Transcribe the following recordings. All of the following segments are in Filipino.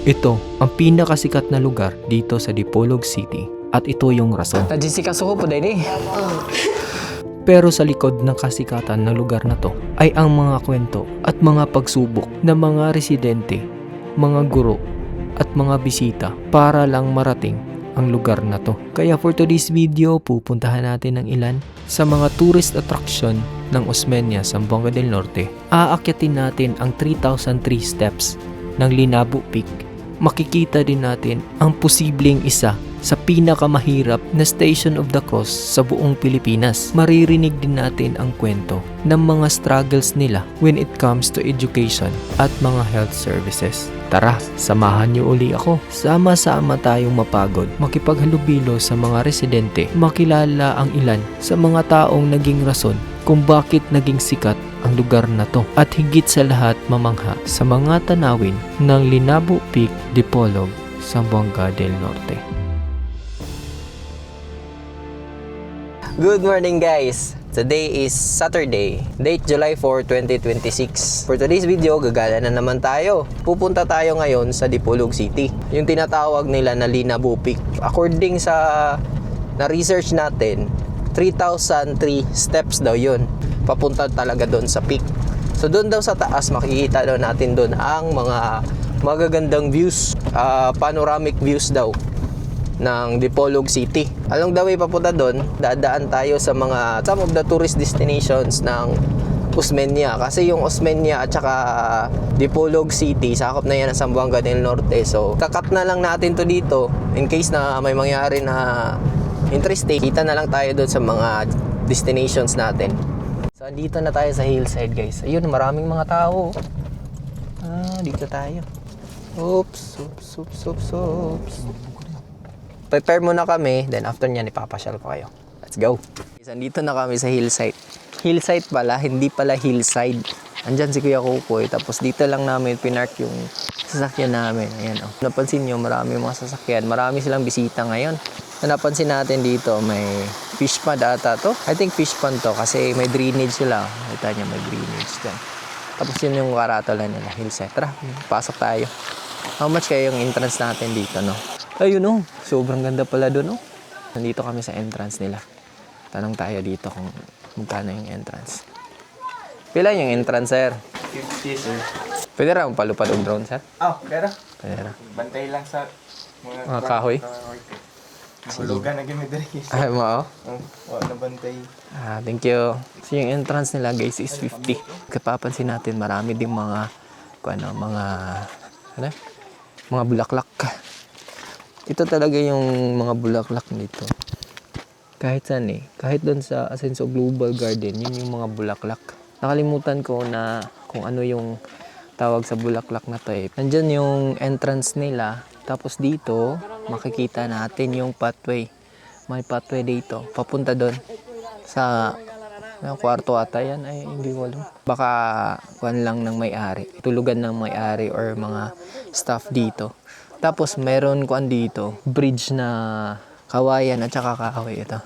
Ito ang pinakasikat na lugar dito sa Dipolog City at ito yung rason. Jessica Suho po din Pero sa likod ng kasikatan ng lugar na to ay ang mga kwento at mga pagsubok ng mga residente, mga guro at mga bisita para lang marating ang lugar na to. Kaya for today's video, pupuntahan natin ng ilan sa mga tourist attraction ng Osmeña, Zamboanga del Norte. Aakyatin natin ang 3,003 steps ng Linabo Peak. Makikita din natin ang posibleng isa sa pinakamahirap na Station of the Cross sa buong Pilipinas. Maririnig din natin ang kwento ng mga struggles nila when it comes to education at mga health services. Tara, samahan niyo uli ako. Sama-sama tayong mapagod, makipaghalubilo sa mga residente, makilala ang ilan sa mga taong naging rason kung bakit naging sikat ang lugar na to, at higit sa lahat mamangha sa mga tanawin ng Linabo Peak, Dipolog, Zamboanga del Norte. Good morning guys! Today is Saturday, date July 4, 2026. For today's video, gagala na naman tayo. Pupunta tayo ngayon sa Dipolog City, yung tinatawag nila na Linabo Peak. According sa na-research natin, 3,003 steps daw yun. Papunta talaga doon sa peak. So doon daw sa taas, makikita daw natin doon ang mga magagandang views, panoramic views daw ng Dipolog City. Along the way papunta doon, dadaan tayo sa mga some of the tourist destinations ng Osmeña. Kasi yung Osmeña at saka Dipolog City, sakop na yan ng Zamboanga del Norte. So kakat na lang natin to dito in case na may mangyari na interesting. Kita na lang tayo doon sa mga destinations natin. So andito na tayo sa hillside guys. Ayun, maraming mga tao. Dito tayo. Oops. Prepare muna kami, then after nyan ipapasyal ko kayo. Let's go. Andito na kami sa hillside. Hillside pala, hindi pala hillside. Andyan si Kuya Kukoy, tapos dito lang namin pinark yung sasakyan namin. Ayan oh. Napansin nyo, marami mga sasakyan. Marami silang bisita ngayon. Napansin natin dito, may fish pond ata to. I think fish pond to kasi may drainage sila. Kita nyo, may drainage dyan. Tapos yun yung karatola nila, hillside. Tara, pasok tayo. How much kaya yung entrance natin dito, no? Ayun, no? Sobrang ganda pala doon, no? Nandito kami sa entrance nila. Tanong tayo dito kung magkano yung entrance. Pila yung entrance, sir? 50, sir. Pwede rin palupad og drone, sir? Oh, pero Pwede rin. bantay lang sa Mga kahoy? Hulugan na gini diri. Ay, mo, Wala na bantay. thank you. So, yung entrance nila, guys, is 50. Kapapansin natin, marami ding mga, mga bulaklak. Ito talaga yung mga bulaklak nito. Kahit saan kahit doon sa Asenso Global Garden, yun yung mga bulaklak. Nakalimutan ko na kung ano yung tawag sa bulaklak na to Nandyan yung entrance nila. Tapos dito, makikita natin yung pathway. May pathway dito. Papunta doon sa kwarto ata yan. Ay, hindi ko alam. Baka kuwan lang ng may-ari. Tulugan ng may-ari or mga staff dito. Tapos meron kuwan dito. Bridge na kawayan at saka kahoy. Ito.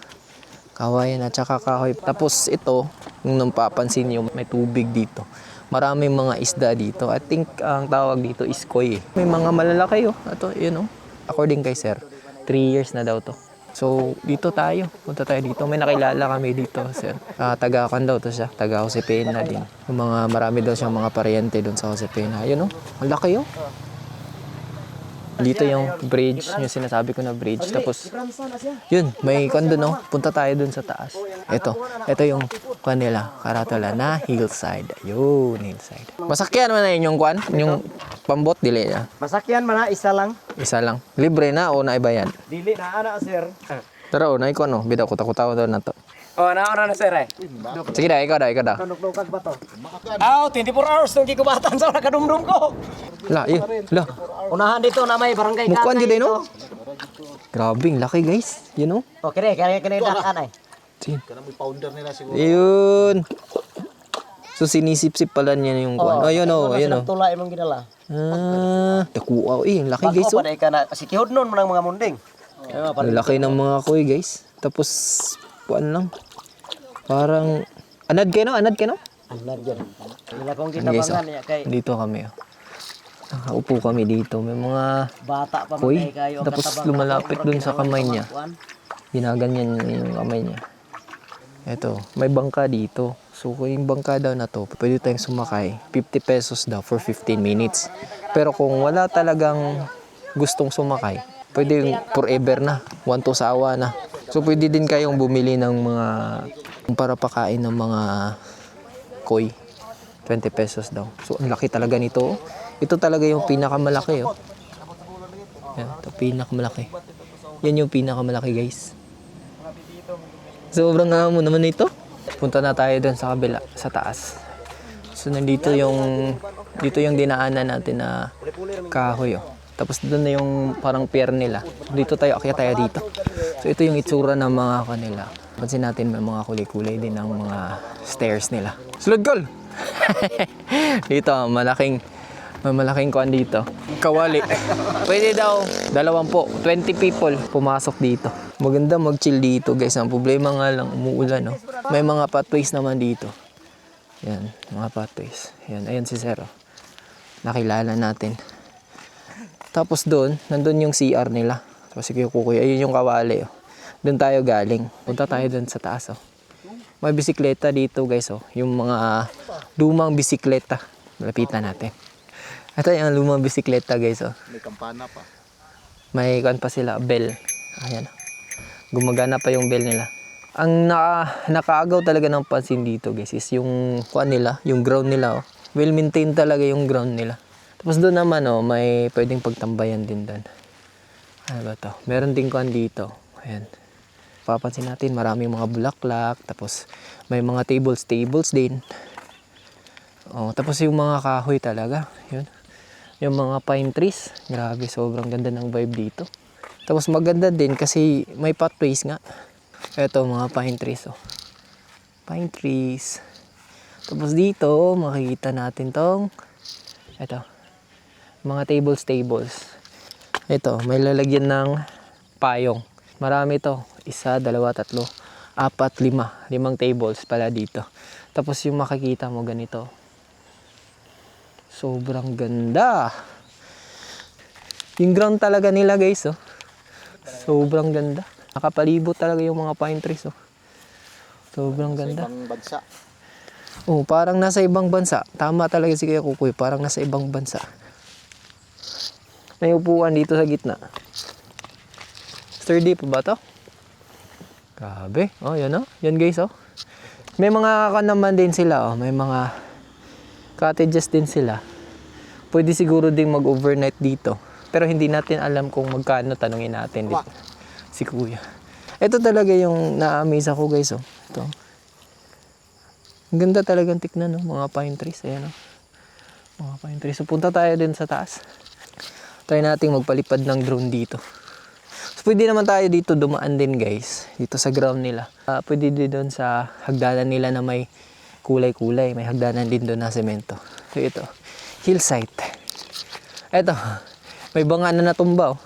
Kawayan at saka kahoy. Tapos ito, kung napapansin nyo, may tubig dito. Maraming mga isda dito. I think ang tawag dito is koi. May mga malalaki Ito, yun According kay sir, 3 years na daw to. So, dito tayo. Punta tayo dito. May nakilala kami dito, sir. Taga-kan daw to siya. Taga Josepena din. Yung mga marami daw siyang mga paryente doon sa Josepena. Ayun Ang laki Dito yung bridge, yung sinasabi ko na bridge. Tapos, yun, may kwan doon Punta tayo doon sa taas. Ito yung kwan nila, karatola na hillside. Yun, hillside. Masakyan man na yung kwan, yung pambot, dili na. Masakyan man isa lang. Isa lang. Libre na o naibayan? Dili na ana sir. Tara naikon bida ko takot-tawa daw na to. Oh, naora na sir Sige na, ikaw daw. Kanuknukag ba to? 24 hours nung gigubatan sa nakadumdum ko. La. Unahan dito na may barangay Mukwan Katay gid Grabing laki guys. Okay, kaya dakan ay. Kanang powder nila siguro. Yun. So sinisip-sip pala niya yung kwan. Ayun Tula imong ginala. Dakuaw laki guys Pag ka na sikihod nun mo ng mga munding. Laki ng mga koy guys. Tapos kuan lang. Parang anad kayo no? Anad yan. Wala kong Guys, ginabangan niya kay dito kami Nakaupo kami dito. May mga Bata pa koy. man kayo. Tapos lumalapit dun sa kamay niya. Ginaganyan niya yung kamay niya. Eto, may bangka dito. So, kung yung bangka daw na to, pwede tayong sumakay. 50 pesos daw for 15 minutes. Pero kung wala talagang gustong sumakay, pwede yung forever na. 1 to sawa na. So, pwede din kayong bumili ng mga para pakain ng mga koi. 20 pesos daw. So, ang laki talaga nito. Ito talaga yung pinakamalaki. Oh. Yan, ito pinakamalaki. Yan yung pinakamalaki, guys. Sobrang amo naman ito. Punta na tayo dun sa kabila, sa taas. So, dito yung dinaanan natin na kahoy. Oh. Tapos doon na yung parang pier nila. Dito tayo, akyat tayo dito. So, ito yung itsura ng mga kanila. Pansin natin may mga kulay-kulay din ng mga stairs nila. Sulod goal! Dito, may malaking kuan dito. Kawali. Pwede daw, 20 people pumasok dito. Maganda mag-chill dito, guys. Ang problema nga lang, umuulan, no? May mga pathways naman dito. Yan, mga pathways. Yan, ayan si Zero. Nakilala natin. Tapos doon, nandun yung CR nila. Tapos si Kuya, ayun yung kawali, oh. Doon tayo galing. Punta tayo doon sa taas, oh. May bisikleta dito, guys, oh. Yung mga lumang bisikleta. Lapitan natin. Ito yung lumang bisikleta, guys, oh. May kampana pa. May kan pa sila, bell. Ayan. Gumagana pa yung bell nila. Ang nakaagaw talaga ng pansin dito, guys, is yung kuan nila, yung ground nila, oh. Well maintained talaga yung ground nila. Tapos doon naman, oh, may pwedeng pagtambayan din doon. Ano ba to? Meron din kuan dito. Ayan. Papansin natin, maraming mga bulaklak. Tapos may mga tables din. Oh, tapos yung mga kahoy talaga. Yun. Yung mga pine trees. Grabe, sobrang ganda ng vibe dito. Tapos maganda din kasi may pathways nga. Ito, mga pine trees, oh. Pine trees. Tapos dito, makikita natin tong ito, mga tables. Ito, may lalagyan ng payong. Marami to. 1, 2, 3, 4, 5. 5 tables pala dito. Tapos yung makikita mo ganito. Sobrang ganda. Yung ground talaga nila, guys, oh. Sobrang ganda. Nakapalibot talaga yung mga pine trees, oh. Sobrang ganda. Ibang bansa. Oh, parang nasa ibang bansa. Tama talaga si Kuya Kukoy, parang nasa ibang bansa. May upuan dito sa gitna. Sturdy pa ba to? Grabe. Oh, yan, oh. Yan, guys, oh. May mga naman din sila, oh. May mga cottages din sila. Pwede siguro ding mag-overnight dito. Pero hindi natin alam kung magkano, tanungin natin dito. Si Kuya. Ito talaga yung na-amaze ako, guys, oh. Ito. Ang ganda talagang tignan, no? Mga pine trees. Ayan, oh. Mga pine trees. So, punta tayo din sa taas. Try nating magpalipad ng drone dito. So, pwede naman tayo dito dumaan din, guys. Dito sa ground nila. Pwede din doon sa hagdanan nila na may kulay-kulay. May hagdanan din doon na semento. So, ito. Hillside. Ito. May banga na natumba, oh.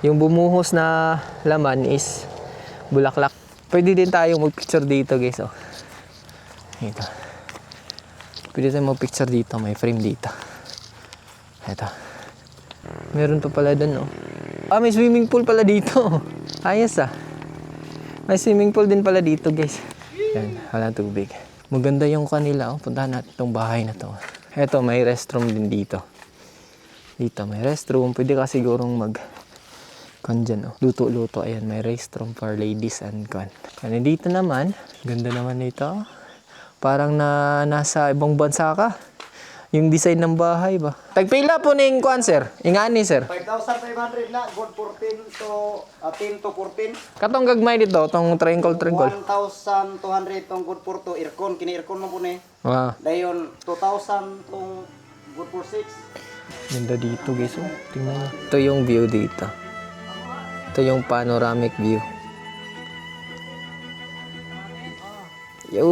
Yung bumuhos na laman is bulaklak. Pwede din tayong mag-picture dito, guys, oh. Ito. Pwede tayong mag-picture dito. May frame dito. Ito. Meron pa pala doon, oh. May swimming pool pala dito. Ayos, ah. May swimming pool din pala dito, guys. Yan. Walang tubig. Maganda yung kanila, oh. Puntahan natin itong bahay na to. Ito, may restroom din dito. Dito, may restroom. Pwede ka sigurong dyan, oh. Luto-luto. Ayan, may restroom for ladies and kan. Ano dito naman, ganda naman nito. Parang nasa ibang bansa ka. Yung design ng bahay ba. Tagpila po ning kuan, sir. Ingani, sir. 5,500 na, good 14 to 10 to 14. Katong gagmay dito, tong triangle. 1,200 tong good for 2 aircon, kini aircon mo po ni. Ah, Dayon 2,000 tong good for 6. ganda dito, guys. Oh. Tingnan mo. Ito yung view dito. Ito yung panoramic view. Yo!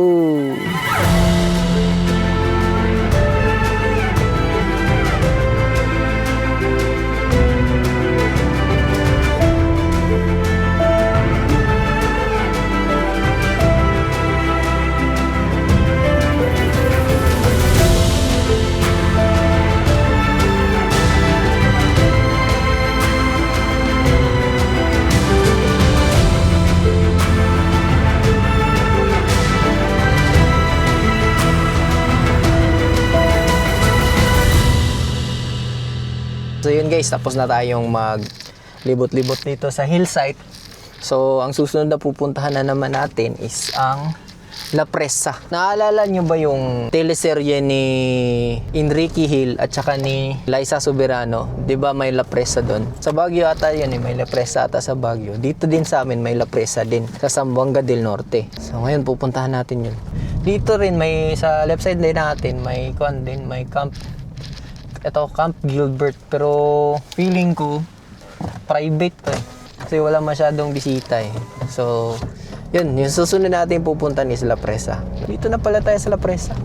So yun guys, tapos na tayong maglibot-libot dito sa hillside. So ang susunod na pupuntahan na naman natin is ang La Presa. Naalala nyo ba yung teleserye ni Enrique Hill at saka ni Liza Soberano? 'Di ba may La Presa doon? Sa Baguio ata yun may La Presa ata sa Baguio. Dito din sa amin may La Presa din sa Zamboanga del Norte. So ngayon pupuntahan natin yun. Dito rin may sa left side din natin may may camp. Ito Camp Gilbert, pero feeling ko private to eh. Kasi wala masyadong bisita eh. So yun, yung susunod natin pupuntahan is La Presa. Dito na pala tayo sa La Presa.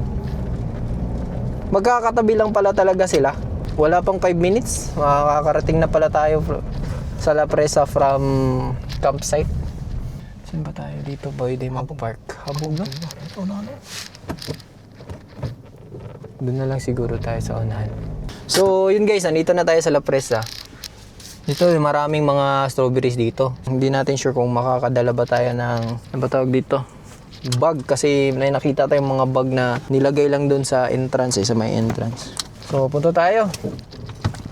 Magkakatabi lang pala talaga sila. Wala pang 5 minutes. Makakarating na pala tayo sa La Presa from campsite. Saan ba tayo dito? Pwede mag-park. Habog na? Doon na lang siguro tayo sa unahan. So yun guys, nandito na tayo sa La Presa. Dito, maraming mga strawberries dito. Hindi natin sure kung makakadala ba tayo ng, ano ba tawag dito? Bag. Kasi may nakita tayong mga bag na nilagay lang dun sa entrance, sa may entrance. So, punta tayo.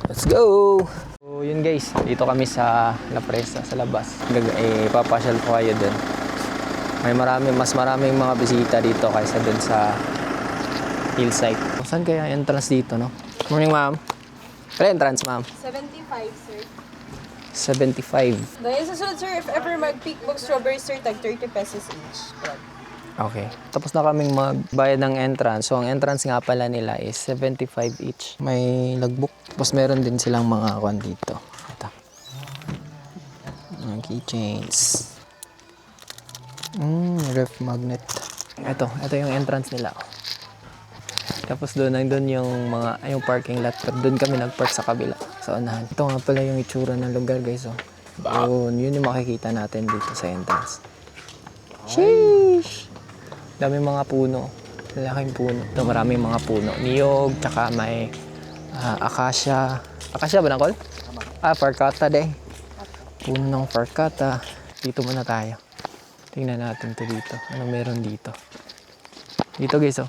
Let's go! So, yun guys. Dito kami sa La Presa, sa labas. Papasyal ko kayo dun. Mas maraming mga bisita dito kaysa dun sa hillside. Saan kaya entrance dito, no? Morning, ma'am. Ano entrance, ma'am? 75, sir. 75. Dahil sa sunod, sir, if ever mag-pick book strawberry, sir, tag 30 pesos each. Okay. Tapos na kaming magbayad ng entrance. So, ang entrance nga pala nila is 75 each. May logbook. Tapos meron din silang mga kwan dito. Ito. Mga keychains. Ref magnet. Ito yung entrance nila. Tapos doon yung parking lot. Pero doon kami nagpark sa kabila, sa unahan. Ito nga pala yung itsura ng lugar, guys. Oh. Yun yung makikita natin dito sa entrance. Sheesh! Dami mga puno. Lalaking puno. Ito maraming mga puno. Niyog, tsaka may acacia. Acacia ba nangkol? Farkata day. Puno ng farkata. Dito muna tayo. Tingnan natin to dito. Anong meron dito? Dito, guys, oh.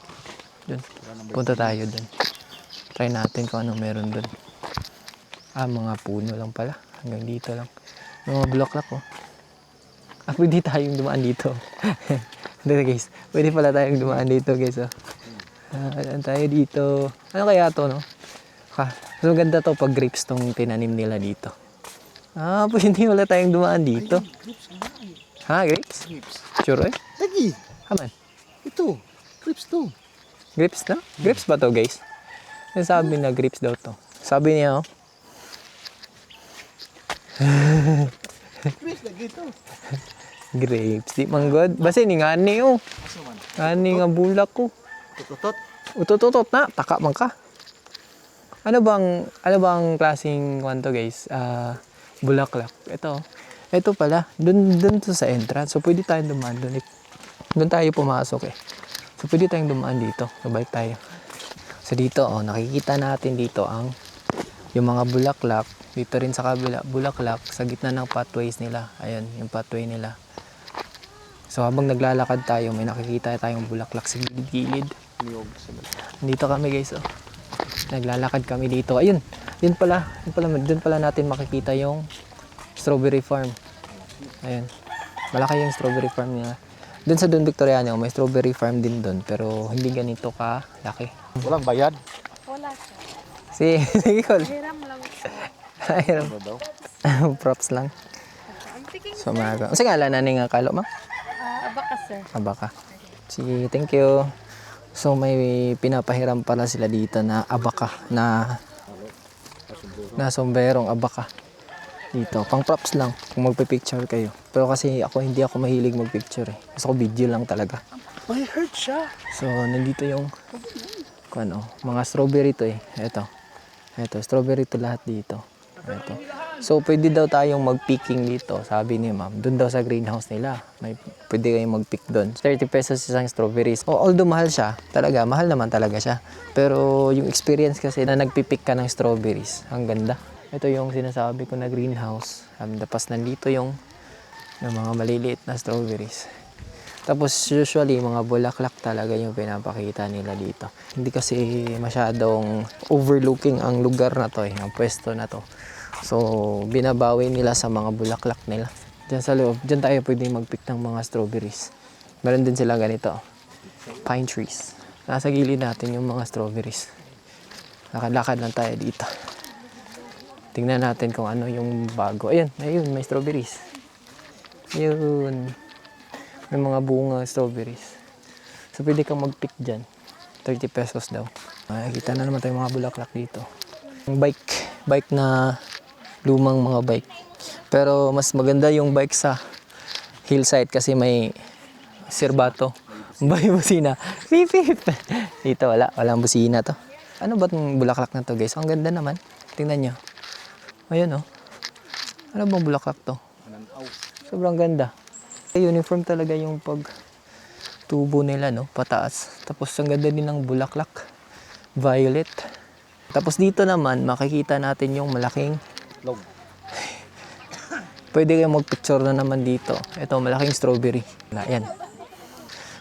Dun. Punta tayo dun. Try natin kung anong meron dun. Mga puno lang pala. Hanggang dito lang. Mga bulaklak, oh. Pwede tayong dumaan dito. Dito, guys. Pwede pala tayong dumaan dito, guys, oh. Ayan tayo dito. Ano kaya to, no? So, maganda to pag grapes tong tinanim nila dito. Pwede wala tayong dumaan dito. Grapes? Sure, eh? Lagi. Haman. Ito. Clips to. Grapes na? Grapes ba to, guys? Sabi na grapes daw to. Sabi niya, oh. Clips lagi to. Grapes. Di manggod. Basta ni ngani, oh. Ngani nga bulak ko. Tututot. Utututot na. Taka man ka. Ano bang klaseng kwanto, guys? Bulaklak. Ito pala. Dun to sa entrance. So, pwede tayong dumaan dun. Dun tayo pumasok, eh. So, pwede tayong dumaan dito. So, balik tayo. So, dito, oh, nakikita natin dito yung mga bulaklak. Dito rin sa kabila, bulaklak. Sa gitna ng pathways nila. Ayan, yung pathway nila. So, habang naglalakad tayo, may nakikita tayong bulaklak sa gilid-gilid. Dito kami, guys, oh. Naglalakad kami dito. Ayun, doon pala natin makikita yung strawberry farm. Ayan. Malaki yung strawberry farm nila. Doon sa Don Victoriano, may strawberry farm din doon, pero hindi ganito ka laki. Walang bayad. Wala siya. Sige, Col. Hiram lang. Hiram. Props lang. I'm picking, So, mga kasi nga, na nga kalo, ma? abaka, sir. Abaka. Sige, thank you. So, may pinapahiram pala sila dito na abaka, na sombrerong abaka. Dito, pang props lang kung magpe-picture kayo. Pero kasi hindi ako mahilig mag-picture eh. Gusto ko video lang talaga. May hurt siya. So, nandito yung mga strawberry to eh. Ito, strawberry to lahat dito. Ito. So, pwede daw tayong mag-picking dito, sabi ni ma'am. Doon daw sa greenhouse nila. Pwede kayong mag-pick doon. 30 pesos isang strawberries. Although mahal siya, mahal naman talaga siya. Pero yung experience kasi na nagpipick ka ng strawberries, ang ganda. Ito yung sinasabi ko na greenhouse. Tapos nandito yung mga maliliit na strawberries. Tapos usually mga bulaklak talaga yung pinapakita nila dito. Hindi kasi masyadong overlooking ang lugar na to ang pwesto na to. So binabawi nila sa mga bulaklak nila. Diyan sa loob, diyan tayo pwede mag-pick ng mga strawberries. Meron din sila ganito, pine trees. Nasa gilid natin yung mga strawberries. Lakad-lakad lang tayo dito. Tingnan natin kung ano yung bago. Ayun, may strawberries. Ayun. May mga bunga strawberries. So, pwede kang mag-pick dyan. 30 pesos daw. Makikita na naman tayong mga bulaklak dito. Yung bike na lumang mga bike. Pero mas maganda yung bike sa hillside kasi may serbato. May busina. Beep, beep. Dito walang busina to. Ano ba itong bulaklak na to guys? Ang ganda naman. Tingnan nyo. Ayun oh. Ano bang bulaklak to? Sobrang ganda. Uniform talaga yung pagtubo nila, no? Pataas. Tapos ang ganda din ng bulaklak. Violet. Tapos dito naman, makikita natin yung malaking Log. Pwede kayong magpicture na naman dito. Ito, malaking strawberry. Yan.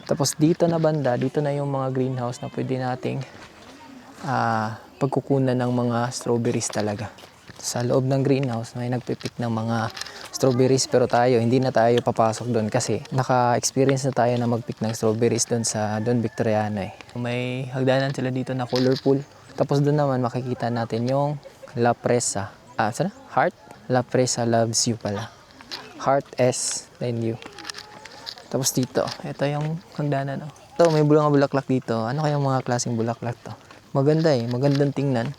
Tapos dito na banda, dito na yung mga greenhouse na pwede nating pagkukunan ng mga strawberries talaga. Sa loob ng greenhouse, may nagpipick ng mga strawberries pero tayo, hindi na tayo papasok doon kasi naka-experience na tayo na mag-pick ng strawberries doon sa Don Victoriano May hagdanan sila dito na colorful. Tapos doon naman makikita natin yung La Presa. Sana? Heart? La Presa loves you pala. Heart S, then you. Tapos dito, ito yung hagdanan. Ito, may mga bulaklak dito. Ano kayang mga klaseng bulaklak to? Maganda magandang tingnan.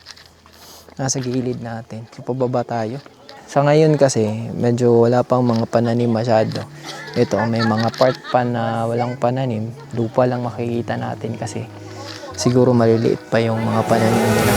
Nasa gilid natin. So, pababa tayo. Sa ngayon kasi, medyo wala pang mga pananim masyado. Ito, may mga part pa na walang pananim. Lupa lang makikita natin kasi siguro maliliit pa yung mga pananim nila.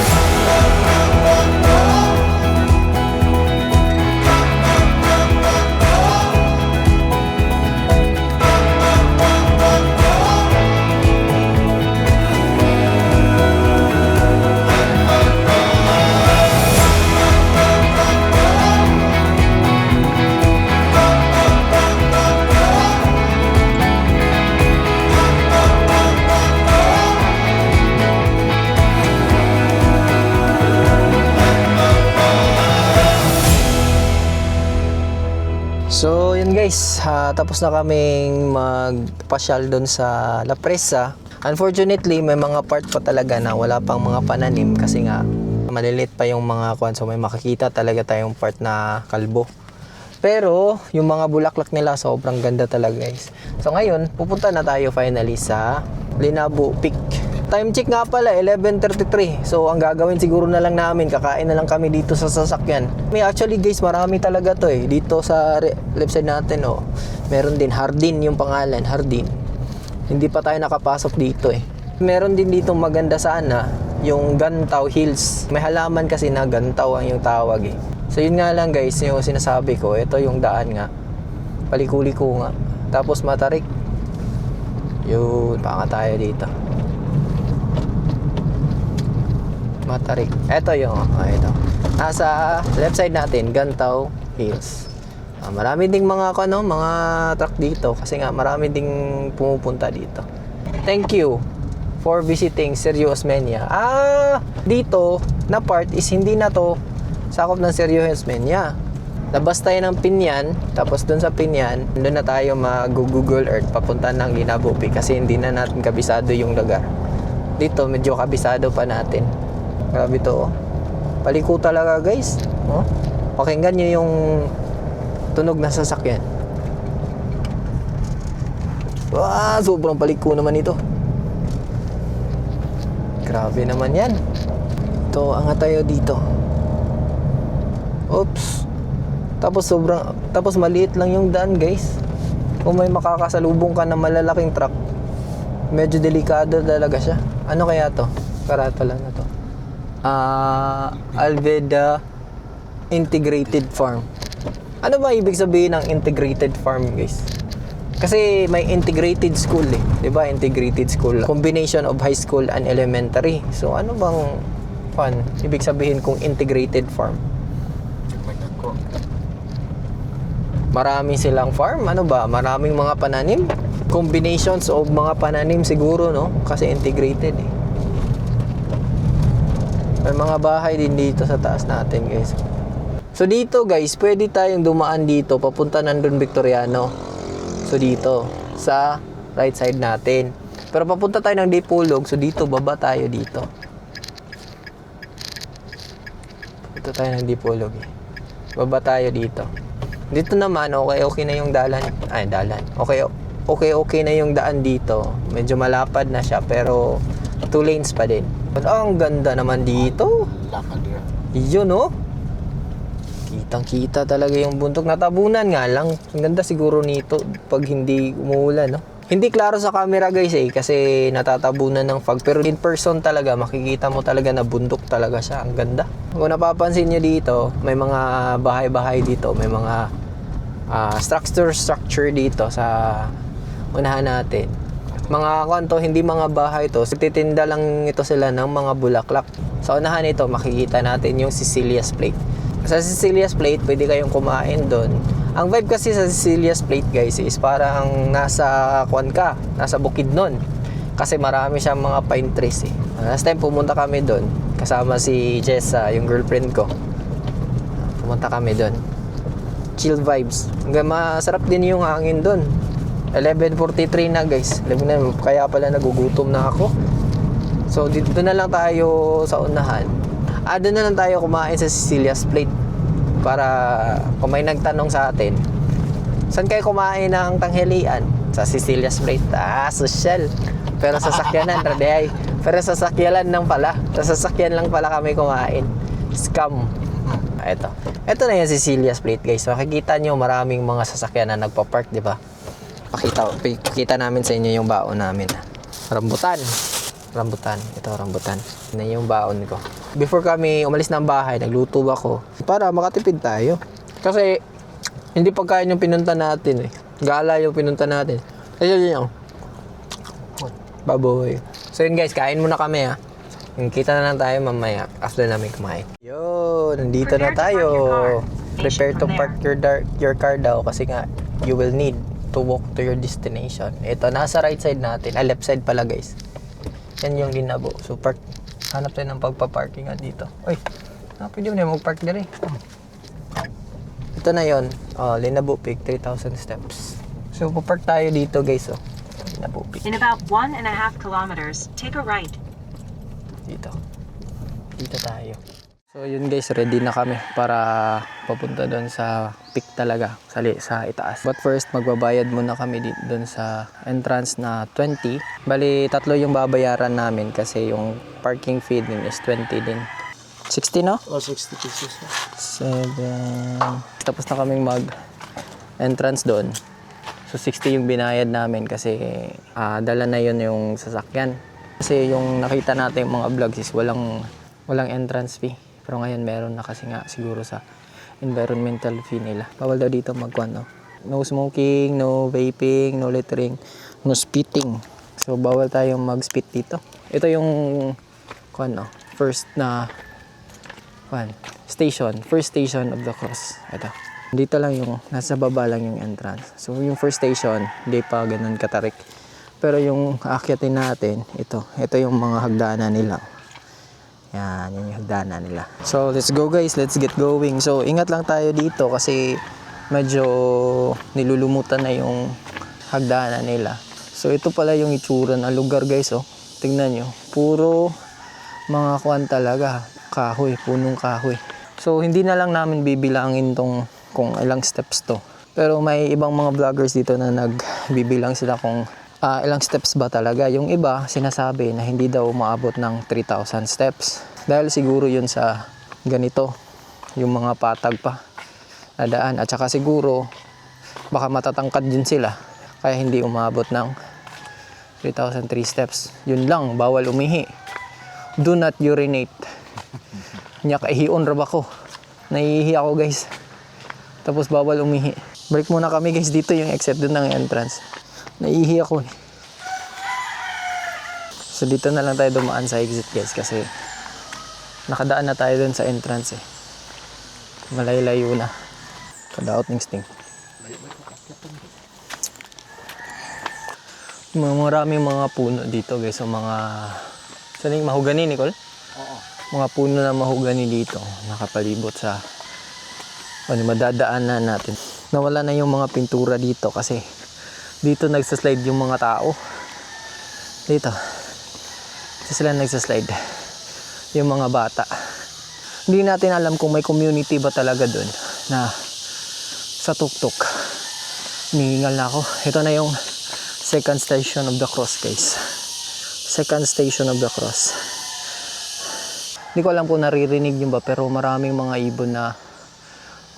So yun guys, tapos na kaming magpasyal doon sa La Presa. Unfortunately, may mga part pa talaga na wala pang mga pananim kasi nga maliliit pa yung mga kwan. So may makikita talaga tayong part na kalbo. Pero yung mga bulaklak nila sobrang ganda talaga guys. So ngayon, pupunta na tayo finally sa Linabo Peak. Time check nga pala, 11:33. So, ang gagawin siguro na lang namin, kakain na lang kami dito sa sasakyan. May actually guys, marami talaga to Dito sa left side natin, meron din Hardin yung pangalan, Hardin. Hindi pa tayo nakapasok dito Meron din dito maganda sana, yung Gantaw Hills. May halaman kasi na Gantaw ang yung tawag So, yun nga lang guys, yung sinasabi ko, ito yung daan nga. Paliko-liko nga. Tapos Matarik. Yun, panga tayo dito. Matarik. Ito yung, ito. Nasa left side natin, Gantaw Hills. Marami ding mga truck dito kasi nga marami ding pumupunta dito. Thank you for visiting Sergio Osmeña. Dito na part is hindi na to sakop ng Sergio Osmeña. Labas tayo ng Pinyan, tapos dun sa Pinyan, doon na tayo mag-Google Earth papunta ng Linabo Peak kasi hindi na natin kabisado yung lugar. Dito medyo kabisado pa natin. Grabe to Paliko talaga guys Pakinggan nyo yung tunog na sasakyan. Sobrang paliko naman ito. Grabe naman yan. Ito, angat tayo dito. Oops. Tapos maliit lang yung daan guys. Kung may makakasalubong ka na malalaking truck, medyo delikado talaga siya. Ano kaya to? Karatala na to. Alveda Integrated Farm. Ano ba ibig sabihin ng integrated farm guys? Kasi may integrated school 'di ba? Integrated school, combination of high school and elementary. So ano bang ibig sabihin kung integrated farm? Marami silang farm, ano ba? Maraming mga pananim? combinations of mga pananim siguro, no? Kasi integrated eh. May mga bahay din dito sa taas natin, guys. So dito, guys, pwede tayong dumaan dito papunta nandun Victoriano. So dito sa right side natin. Pero papunta tayo ng Dipolog, so dito baba tayo dito. Papunta tayo ng Dipolog eh. Baba tayo dito. Dito naman okay na yung dalan. Okay na yung daan dito. Medyo malapad na siya pero 2 lanes pa din. But ang ganda naman dito. Lakad yan. Yun, no? Kitang-kita talaga yung bundok. Natabunan nga lang. Ang ganda siguro nito pag hindi umuulan, no? Hindi klaro sa camera, guys, eh, kasi natatabunan ng fog. Pero in person talaga, makikita mo talaga na bundok talaga siya. Ang ganda. Kung napapansin nyo dito, may mga bahay-bahay dito. May mga structure dito sa unahan natin. Mga kanto, hindi mga bahay to. Titinda lang ito sila ng mga bulaklak. Sa unahan ito, makikita natin yung Cecilia's Plate. Sa Cecilia's Plate, pwede kayong kumain doon. Ang vibe kasi sa Cecilia's Plate, guys, is parang nasa nasa Bukidnon. Kasi marami siyang mga pine trees eh. Last time pumunta kami doon, kasama si Jessa, yung girlfriend ko. Pumunta kami doon. Chill vibes. Masarap din yung hangin doon. 11:43 na, guys. Kaya pala nagugutom na ako. So dito na lang tayo sa unahan. Doon na lang tayo kumain sa Cecilia's Plate. Para kung may nagtanong sa atin, saan kayo kumain ng tanghalian? Sa Cecilia's Plate. Social. Pero sa sakyanan, raday. Pero sa sakyanan lang pala. Sa sasakyan lang pala kami kumain. Scam. Ito na yung Cecilia's Plate, guys. Makikita nyo maraming mga sasakyan na nagpa-park, di ba? Pakita namin sa inyo yung baon namin. Rambutan. Ito, rambutan. Ito yung baon ko. Before kami umalis ng bahay, nagluto ako para makatipid tayo. Kasi hindi pagkain yung pinunta natin eh. Gala yung pinunta natin. Ayun yung baboy. So yun, guys, kain muna kami ha. Kita na lang tayo mamaya after namin kumain. Yo, nandito na tayo. Prepare to park your car daw kasi nga you will need to walk to your destination. Ito, nasa right side natin. Left side pala, guys. Yan yung Linabo. So, hanap tayo ng pagpa-parkingan dito. Uy, pwede mo na mag-park na rin. Ito na yun. Linabo Peak, 3,000 steps. So, papark tayo dito, guys. Linabo Peak. In about 1.5 kilometers, take a right. Dito tayo. So yun, guys, ready na kami para papunta doon sa peak talaga, sa itaas. But first, magbabayad muna kami doon sa entrance na 20. Bali, 3 yung babayaran namin kasi yung parking fee din is 20 din. 60, no? 60 pesos. 7. Tapos na kaming mag-entrance doon. So 60 yung binayad namin kasi dala na yun yung sasakyan. Kasi yung nakita natin yung mga vlogs is walang entrance fee. Pero ngayon meron na kasi nga siguro sa environmental fee nila. Bawal daw dito no? No smoking, no vaping, no littering, no spitting. So bawal tayong mag-spit dito. Ito yung first station of the cross. Ito. Dito lang yung nasa baba lang yung entrance. So yung first station, hindi pa ganoon katarik. Pero yung aakyatin natin, ito yung mga hagdanan nila. Yan, yung hagdanan nila. So, let's go, guys. Let's get going. So, ingat lang tayo dito kasi medyo nilulumutan na yung hagdanan nila. So, ito pala yung itsura ng lugar, guys. Tingnan nyo. Puro mga talaga. Kahoy, punong kahoy. So, hindi na lang namin bibilangin kung ilang steps to. Pero may ibang mga vloggers dito na nagbibilang sila kung ilang steps ba talaga. Yung iba, sinasabi na hindi daw umaabot ng 3,000 steps. Dahil siguro yun sa ganito, yung mga patag pa na daan. At saka siguro, baka matatangkad din sila. Kaya hindi umabot ng 3,003 steps. Yun lang, bawal umihi. Do not urinate. Ihion rab ako. Naiihi ako, guys. Tapos bawal umihi. Break muna kami, guys, dito yung exit doon ng entrance. Naiihi ako eh. So dito na lang tayo dumaan sa exit, guys, kasi nakadaan na tayo dun sa entrance eh. Malay-layo na. Kadaot ng sting. Maraming mga puno dito guys. So mga... Saan yung mahogani, Nicole? Oo. Mga puno na mahogani dito. Nakapalibot sa... Ano, madadaanan natin. Nawala na yung mga pintura dito kasi dito nagsaslide yung mga tao. Dito. Dito sila nagsaslide. Yung mga bata. Hindi natin alam kung may community ba talaga dun na sa tuktok. Hinihingal na ako. Ito na yung second station of the cross, guys. Second station of the cross. Hindi ko alam kung naririnig nyo ba, pero maraming mga ibon na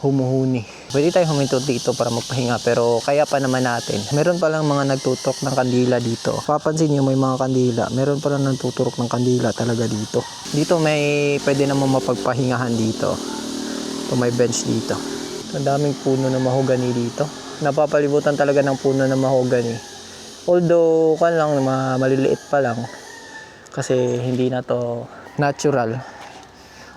humuhuni. Pwede tayo huminto dito para magpahinga, pero kaya pa naman natin. Meron palang mga nagtutok ng kandila dito. Papansin nyo may mga kandila. Meron palang nagtuturok ng kandila talaga dito. Dito may pwede naman mapagpahingahan dito. Ito may bench dito. Ang daming puno na mahogani dito. Napapalibutan talaga ng puno na mahogani. Although, maliliit pa lang. Kasi hindi na to natural.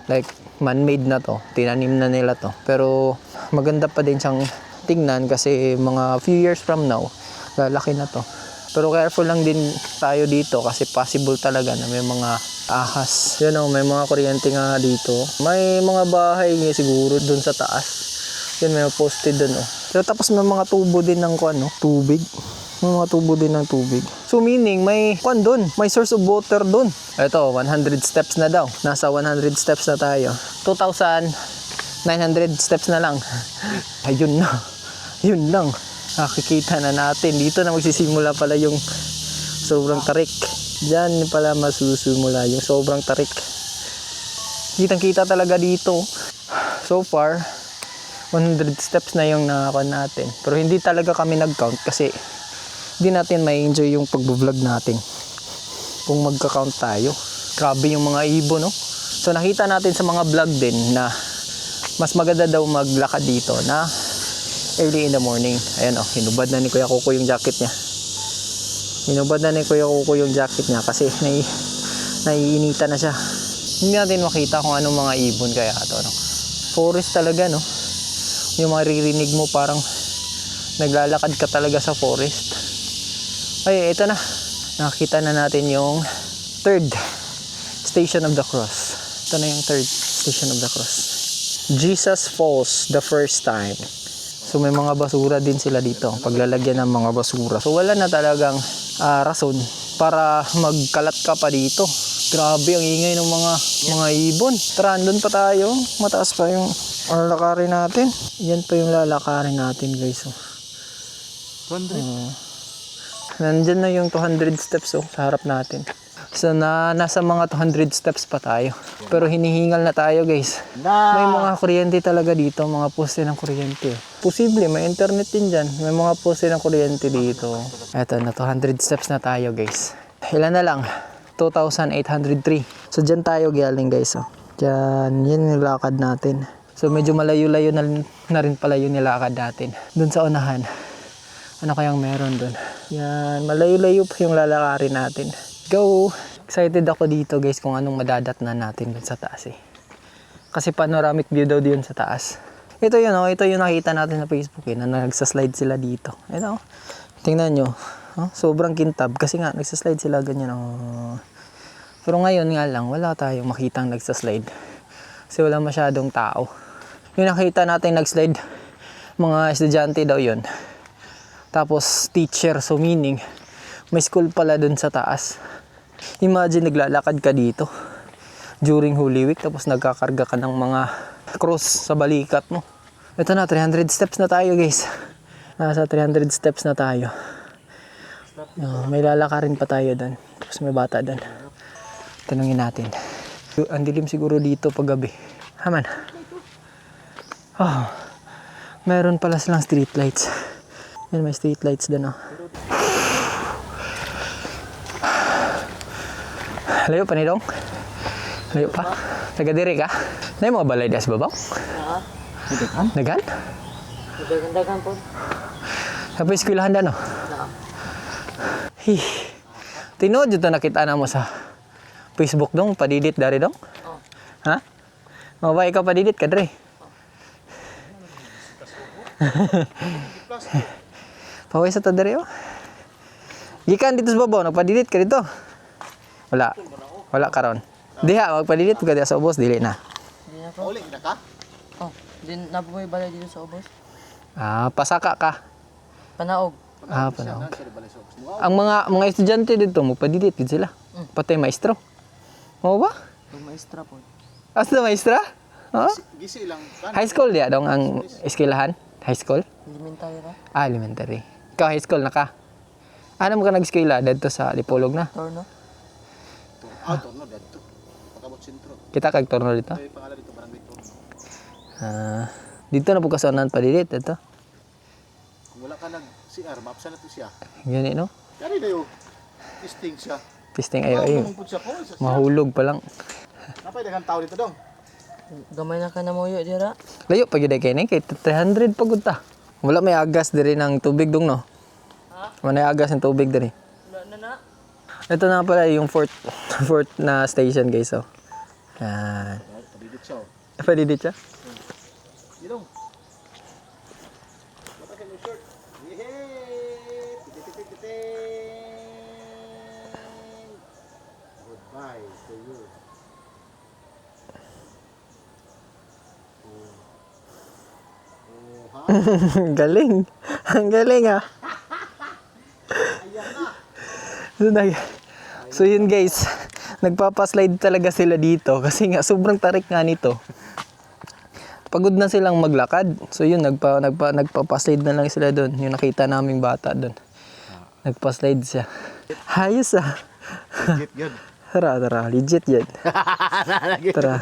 Like, man-made na to. Tinanim na nila to. Pero, maganda pa din siyang tingnan kasi mga few years from now, lalaki na to. Pero careful lang din tayo dito kasi possible talaga na may mga ahas. Yun o, may mga kuryente nga dito. May mga bahay siguro dun sa taas. Yun, may posted dun o. Pero tapos may mga tubo din ng tubig. May mga tubo din ng tubig. So meaning may doon, may source of water doon. Ito, 100 steps na daw. Nasa 100 steps na tayo. 2,900 steps na lang. Ayun na. Yun lang. Nakikita na natin. Dito na magsisimula pala yung sobrang tarik. Diyan pala masusimula yung sobrang tarik. Kitang-kita talaga dito. So far, 100 steps na yung nakakuha natin. Pero hindi talaga kami nag-count kasi hindi natin may enjoy yung pag-vlog natin kung magka-count tayo. Grabe yung mga ibon, no? So nakita natin sa mga vlog din na mas maganda daw maglakad dito na early in the morning. Ayan oh, hinubad na ni Kuya Kuko yung jacket niya. Hinubad na ni Kuya Kuko yung jacket niya kasi naiinita na siya. Hindi natin makita kung anong mga ibon kaya ito, no? Forest talaga, no? Yung maririnig mo parang naglalakad ka talaga sa forest. Ay, ito na. Nakita na natin yung third station of the cross. Ito na yung third station of the cross. Jesus Falls the first time. So may mga basura din sila dito. Paglalagyan ng mga basura. So wala na talagang rason para magkalat ka pa dito. Grabe ang ingay ng mga ibon. Tara, doon pa tayo. Mataas pa yung lalakarin natin. Yan pa yung lalakarin natin, guys. 200? Nandyan na yung 200 steps sa harap natin. So nasa mga 200 steps pa tayo. Pero hinihingal na tayo, guys. May mga kuryente talaga dito, mga poste ng kuryente. Posible, may internet din dyan. May mga poste ng kuryente dito. Eto na, 200 steps na tayo, guys. Ilan na lang? 2,803. So dyan tayo galing, guys. Dyan, yan yung lakad natin. So medyo malayo-layo na rin pala yung nilakad natin. Doon sa unahan. Ano kayang meron doon? Yan, malayo-layo pa yung lalakarin natin. Go! Excited ako dito, guys, kung anong madadatnan natin doon sa taas eh. Kasi panoramic view daw diyon sa taas. Ito yun, oh, ito yung nakita natin sa Facebook eh, na nagsaslide sila dito. Ito, tingnan nyo. Oh, sobrang kintab kasi nga nagsaslide sila ganyan. Oh. Pero ngayon nga lang, wala tayong makitang nagsaslide. Kasi wala masyadong tao. Yung nakita natin nagslide, mga estudyante daw yun. Tapos teacher, so meaning may school pala dun sa taas. Imagine naglalakad ka dito during Holy Week tapos nagkakarga ka ng mga cross sa balikat mo. Ito na, 300 steps na tayo, guys. Nasa 300 steps na tayo. May lalakarin pa tayo dun. Tapos may bata dun. Tanungin natin. Ang dilim siguro dito pag gabi. Haman. Oh, meron pala silang street lights. Yan, may street lights doon, oh. Layo pa ni Dong? Layo pa? Taga-diri ka? Na yung mga balay das babaw? Dagan? Dagan? Dagan po. Kapag eskwelahan na, no? Tinood dito nakita na mo sa Facebook, Dong? Padidit dari, Dong? Ha? Mabay ka padidit ka, Dre? Paway sa tadari, oh. Gikan dito sa babaw, nagpa-delete ka dito. Wala. Wala karon. Diha, magpa-delete ka diha sa ubos, dili na. Uli na ka? Oh, din nabuhay balay dito sa ubos. Ah, pasaka ka. Panaog. Ah, pala. Ang mga estudyante dito, magpa-delete din sila. Pati maestro. Mo ba? Ang maestra po. Asa maestra? Ha? Gisi lang kan. High school diya dong ang eskwelahan? High school? Elementary ra. Ah, elementary. Ikaw high school na ka? Ano mo ka nag-eskwela dito sa Lipolog na? Torno. Turno dito. Pakabot sentro. Kita kag turno dito? Ay pangalan dito barangay Turno. Ah, dito na po kasanan pa-delete dito. Kung wala ka nag CR, mapsa na to siya. Gani no? Kani na yung testing siya. Testing ayo. Mangpud siya ko. Mahulog pa lang. Napay daghang tao dito dong. Gamay na ka na mo dira. Layo pag yun kay 300 pagod ta. Wala may agas diri ng tubig dong no. Wala may agas ng tubig diri. Wala na na. Ito na pala yung fourth na station guys oh. Yan. Padidit siya. Padidit siya? Dong. Bata ka mo short. Yehey! Goodbye to you. Oh, ha? Galing. Ang galing ah. So yun guys, nagpapaslide talaga sila dito kasi nga sobrang tarik nga nito. Pagod na silang maglakad. So yun, nagpapaslide na lang sila doon. Yung nakita naming bata doon. Nagpaslide siya. Hayos ah. Legit yun. Tara, legit yan. Tara.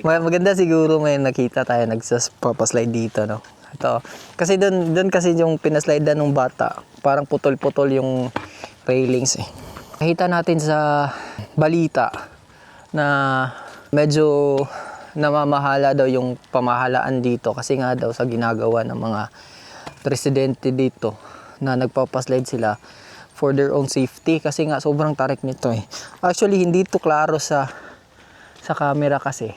Maganda siguro may nakita tayo nagpapaslide dito, no? Ito. Kasi doon kasi yung pinaslide ng bata, parang putol-putol yung railings eh. Nakita natin sa balita na medyo namamahala daw yung pamahalaan dito kasi nga daw sa ginagawa ng mga presidente dito na nagpapaslide sila for their own safety kasi nga sobrang tarik nito eh. Actually hindi to klaro sa camera kasi.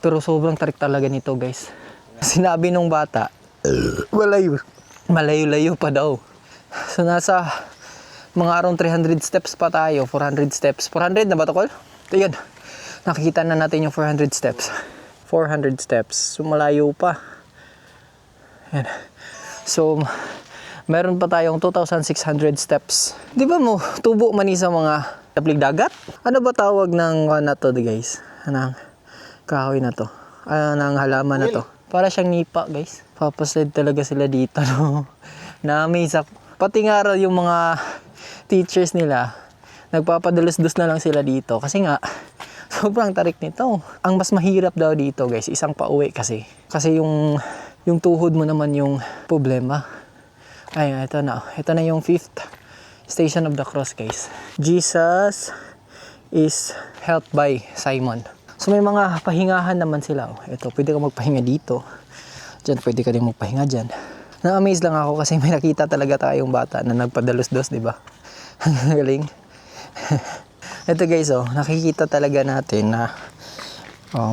Pero sobrang tarik talaga nito guys. Sinabi nung bata, malayo-layo pa daw. So nasa mga around 300 steps pa tayo, 400 steps. 400 na ba ito, Col? Ito yun. Nakikita na natin yung 400 steps. 400 steps. So malayo pa. Yan. So meron pa tayong 2,600 steps. Di ba mo, tubo man sa mga taplig dagat? Ano ba tawag ng na to guys? Anong kahoy na to? Anong halaman na to? Para siyang nipa guys. Papaslide talaga sila dito no. Na-amaze ako. Pati nga raw yung mga teachers nila, nagpapadulus-dus na lang sila dito. Kasi nga, sobrang tarik nito. Ang mas mahirap daw dito guys, isang pauwi kasi. Kasi yung tuhod mo naman yung problema. Ay, ito na. Ito na yung 5th Station of the Cross guys. Jesus is helped by Simon. So may mga pahingahan naman sila. Ito, pwede ka magpahinga dito. Diyan, pwede ka din magpahinga dyan. Na-amaze lang ako kasi may nakita talaga tayong bata na nagpadalus-dos, di ba? Galing. Ito guys, oh, nakikita talaga natin na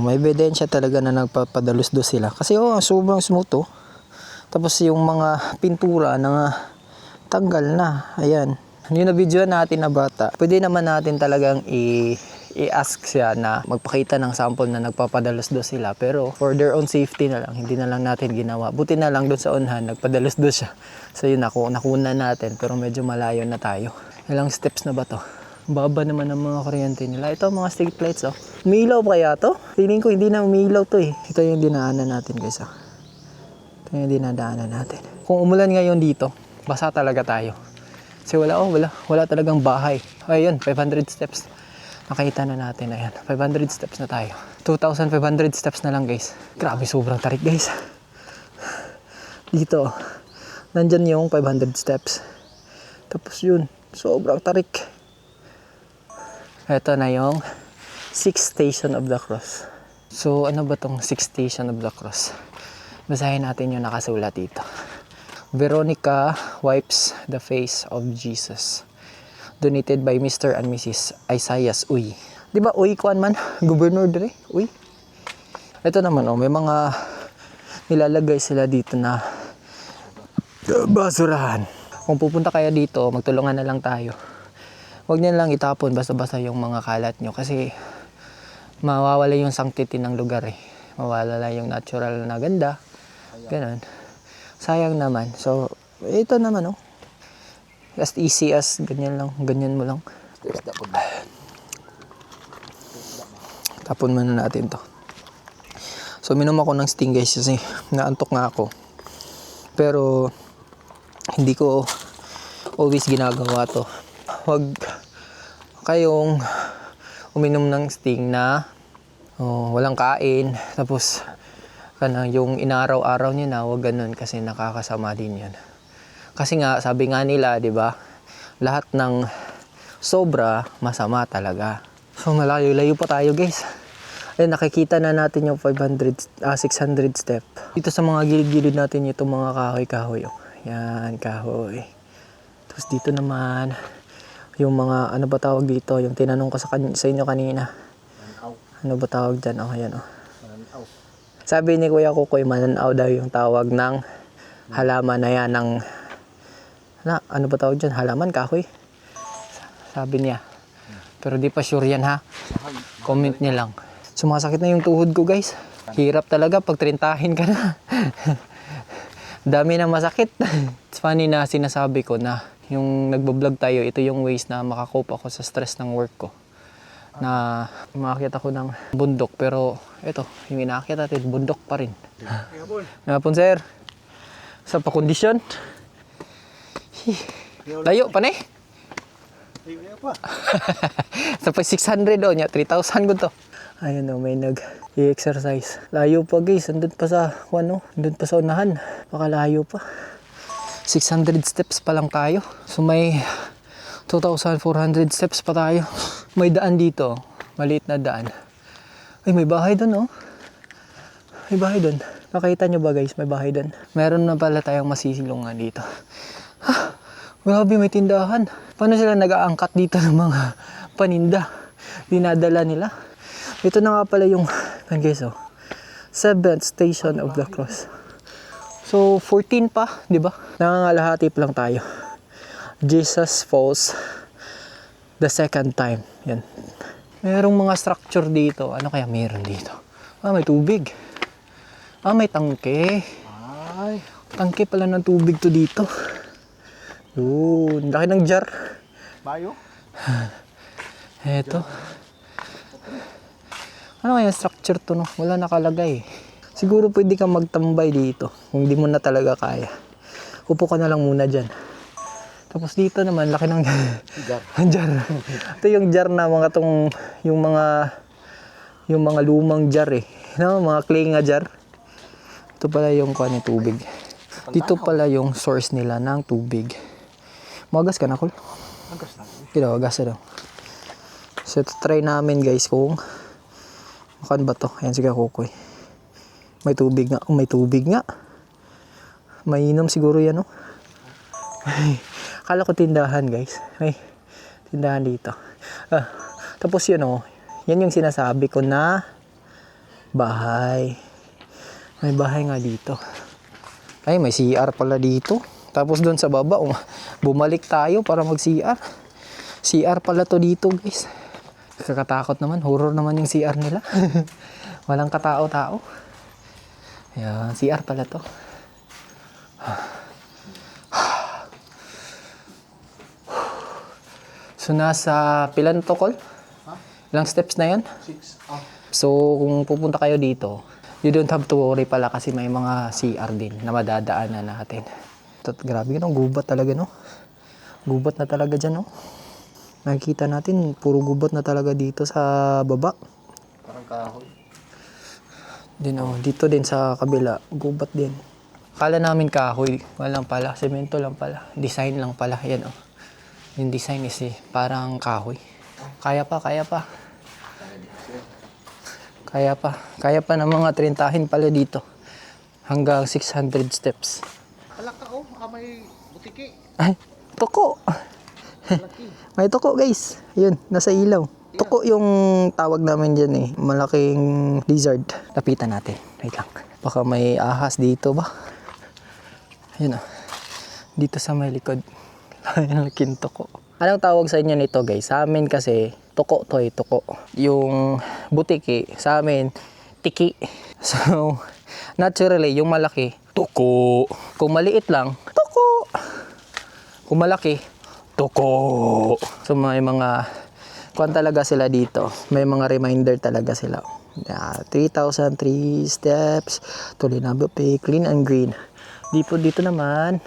may ebidensya talaga na nagpapadalus-dos sila. Kasi sobrang smooth oh. Tapos yung mga pintura na tanggal na. Ayan. Yung na-video natin na bata, pwede naman natin talagang i-ask siya na magpakita ng sample na nagpapadalos-dos sila. Pero for their own safety na lang, hindi na lang natin ginawa. Buti na lang doon sa unhan, nagpadalos-dos siya. So yun, nakuna natin, pero medyo malayo na tayo. Ilang steps na ba to? Baba naman ng mga kuryente nila. Ito mga street lights oh. Umilaw pa kaya to? Feeling ko hindi na umilaw to eh. Ito yung dinaanan natin guys oh. Ito yung dinadaanan natin. Kung umulan ngayon dito, basa talaga tayo. Kasi wala talagang bahay. Ayun, 500 steps. Nakita na natin, ayan. 500 steps na tayo. 2,500 steps na lang guys. Grabe, sobrang tarik guys. Dito, nandyan yung 500 steps. Tapos yun, sobrang tarik. Ito na yung 6th Station of the Cross. So, ano ba tong 6th Station of the Cross? Basahin natin yung nakasulat dito. Veronica wipes the face of Jesus. Donated by Mr. and Mrs. Isaias Uy. Di ba Uy kuan man? Gobernador dire? Uy. Ito naman may mga nilalagay sila dito na basurahan. Kung pupunta kayo dito, magtulungan na lang tayo. Huwag niyo lang itapon basta-basta yung mga kalat nyo kasi mawawala yung sanctity ng lugar eh. Mawawala yung natural na ganda. Ganun. Sayang naman. So, ito naman oh. As easy as ganyan lang. Ganyan mo lang. Tapon muna natin to. So, minom ako ng Sting guys kasi naantok nga ako. Pero, hindi ko always ginagawa to. Huwag kayong uminom ng Sting na walang kain. Tapos, yung inaraw-araw nyo na, huwag ganun kasi nakakasama din yun. Kasi nga, sabi nga nila, di ba, lahat ng sobra, masama talaga. So, malayo-layo pa tayo guys. Ayun, nakikita na natin yung 600 step. Dito sa mga gilid-gilid natin itong mga kahoy-kahoy. Oh. Yan, kahoy. Tapos dito naman, yung mga, ano ba tawag dito? Yung tinanong ko sa inyo kanina. Ano ba tawag dyan? Oh, ayan oh. Sabi ni Kuya Kukoy, mananaw daw yung tawag ng halaman na yan. Ano ba tawag dyan? Halaman, kahoy? Sabi niya. Pero di pa sure yan ha. Comment niya lang. Sumasakit na yung tuhod ko guys. Hirap talaga pag trintahin ka na. Dami na masakit. It's funny na sinasabi ko na yung nagbablog tayo, ito yung ways na makakope ako sa stress ng work ko. Na umakyat ako ng bundok pero ito, yung inakyat natin, bundok pa rin. Ngapon sir. Sa pakondisyon. Layo pa na eh. Sa pa 600 o niya, 3,000 ko to. Ayun o, may nag-i-exercise. Layo pa guys, andun pa sa, andun pa sa unahan. Baka layo pa. 600 steps pa lang tayo. So may 2,400 steps pa tayo. May daan dito, maliit na daan. Ay, may bahay dun oh. May bahay dun. Nakita nyo ba guys, may bahay dun. Meron na pala tayong masisilungan dito. Ha, grabe may tindahan. Paano sila nag-aangkat dito ng mga paninda? Dinadala nila. Ito na nga pala yung, guys oh, 7th station of the cross. So, 14 pa, di ba? Nangangalahati pa lang tayo. Jesus falls the second time. Yan. Merong mga structure dito. Ano kaya meron dito? Ah, may tubig. Ah, may tangke. Ay, tangke pala ng tubig to dito. Yun, laki ng jar. Bayo? Eto. Ano kaya structure to no? Wala nakalagay. Siguro pwede kang magtambay dito kung di mo na talaga kaya. Upo ka na lang muna dyan. Tapos dito naman, laki ng jar. Jar. Ito yung jar na mga tong, yung mga lumang jar eh. No? Mga clay nga jar. Ito pala yung kuha ng tubig. Dito pala yung source nila ng tubig. Magas ka na, Kol? Magas na. Kilo, gas na daw. So, try namin guys kung makan ba to? Ayan, sige Kukoy. May tubig nga. Oh, may tubig nga. Mainom siguro yan, oh. Akala ko tindahan, guys. May tindahan dito. Tapos yun, oh. Yan yung sinasabi ko na bahay. May bahay nga dito. Ay, may CR pala dito. Tapos doon sa baba, bumalik tayo para mag-CR. CR pala to dito, guys. Kakatakot naman. Horror naman yung CR nila. Walang katao-tao. Ayan, CR pala to. So, nasa pilan to, Kol? Ilang steps na yan? 6. So, kung pupunta kayo dito, you don't have to worry pala kasi may mga CR din na madadaanan natin. Grabe, no? Gubat talaga, no? Gubat na talaga dyan, no? Nakikita natin, puro gubat na talaga dito sa baba. Parang kahoy. Dito din sa kabila, gubat din. Akala namin kahoy, walang pala, semento lang pala. Design lang pala, yan oh. Yung design is parang kahoy. Kaya pa. Kaya pa ng mga trintahin pala dito. Hanggang 600 steps. Alak ka oh, may butiki. Ay, toko! May toko guys. Yun, nasa ilaw. Toko yung tawag namin dyan eh. Malaking lizard. Lapitan natin. Wait lang. Baka may ahas dito ba? Yun ah. Dito sa may likod. Laking toko. Anong tawag sa inyo nito guys? Sa amin kasi, toko to toko. Yung butiki, sa amin, tiki. So, naturally, yung malaki, toko. Kung maliit lang, toko. Kung malaki, toko. So, may mga, kuwan talaga sila dito. May mga reminder talaga sila. 3,003 steps, tuloy na bupi, clean and green. Dito naman,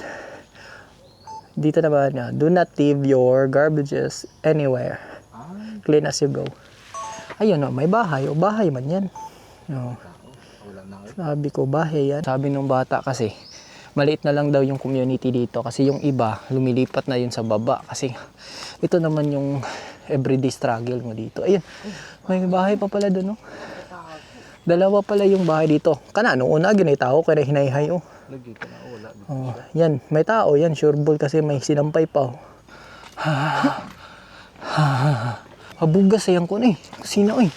do not leave your garbages anywhere. Clean as you go. Ayun o, may bahay. O, bahay man yan. O. Sabi ko, bahay yan. Sabi nung bata kasi, maliit na lang daw yung community dito. Kasi yung iba, lumilipat na yun sa baba. Kasi ito naman yung everyday struggle mo dito. Ayun, may bahay pa pala doon. No? Dalawa pala yung bahay dito. Kana, nung una, ginay tao, kaya hinayhay o. Oh, yan, may tao yan, sure ball kasi may sinampay pa. Oh. Habugas sayang ko na eh. Kusina eh.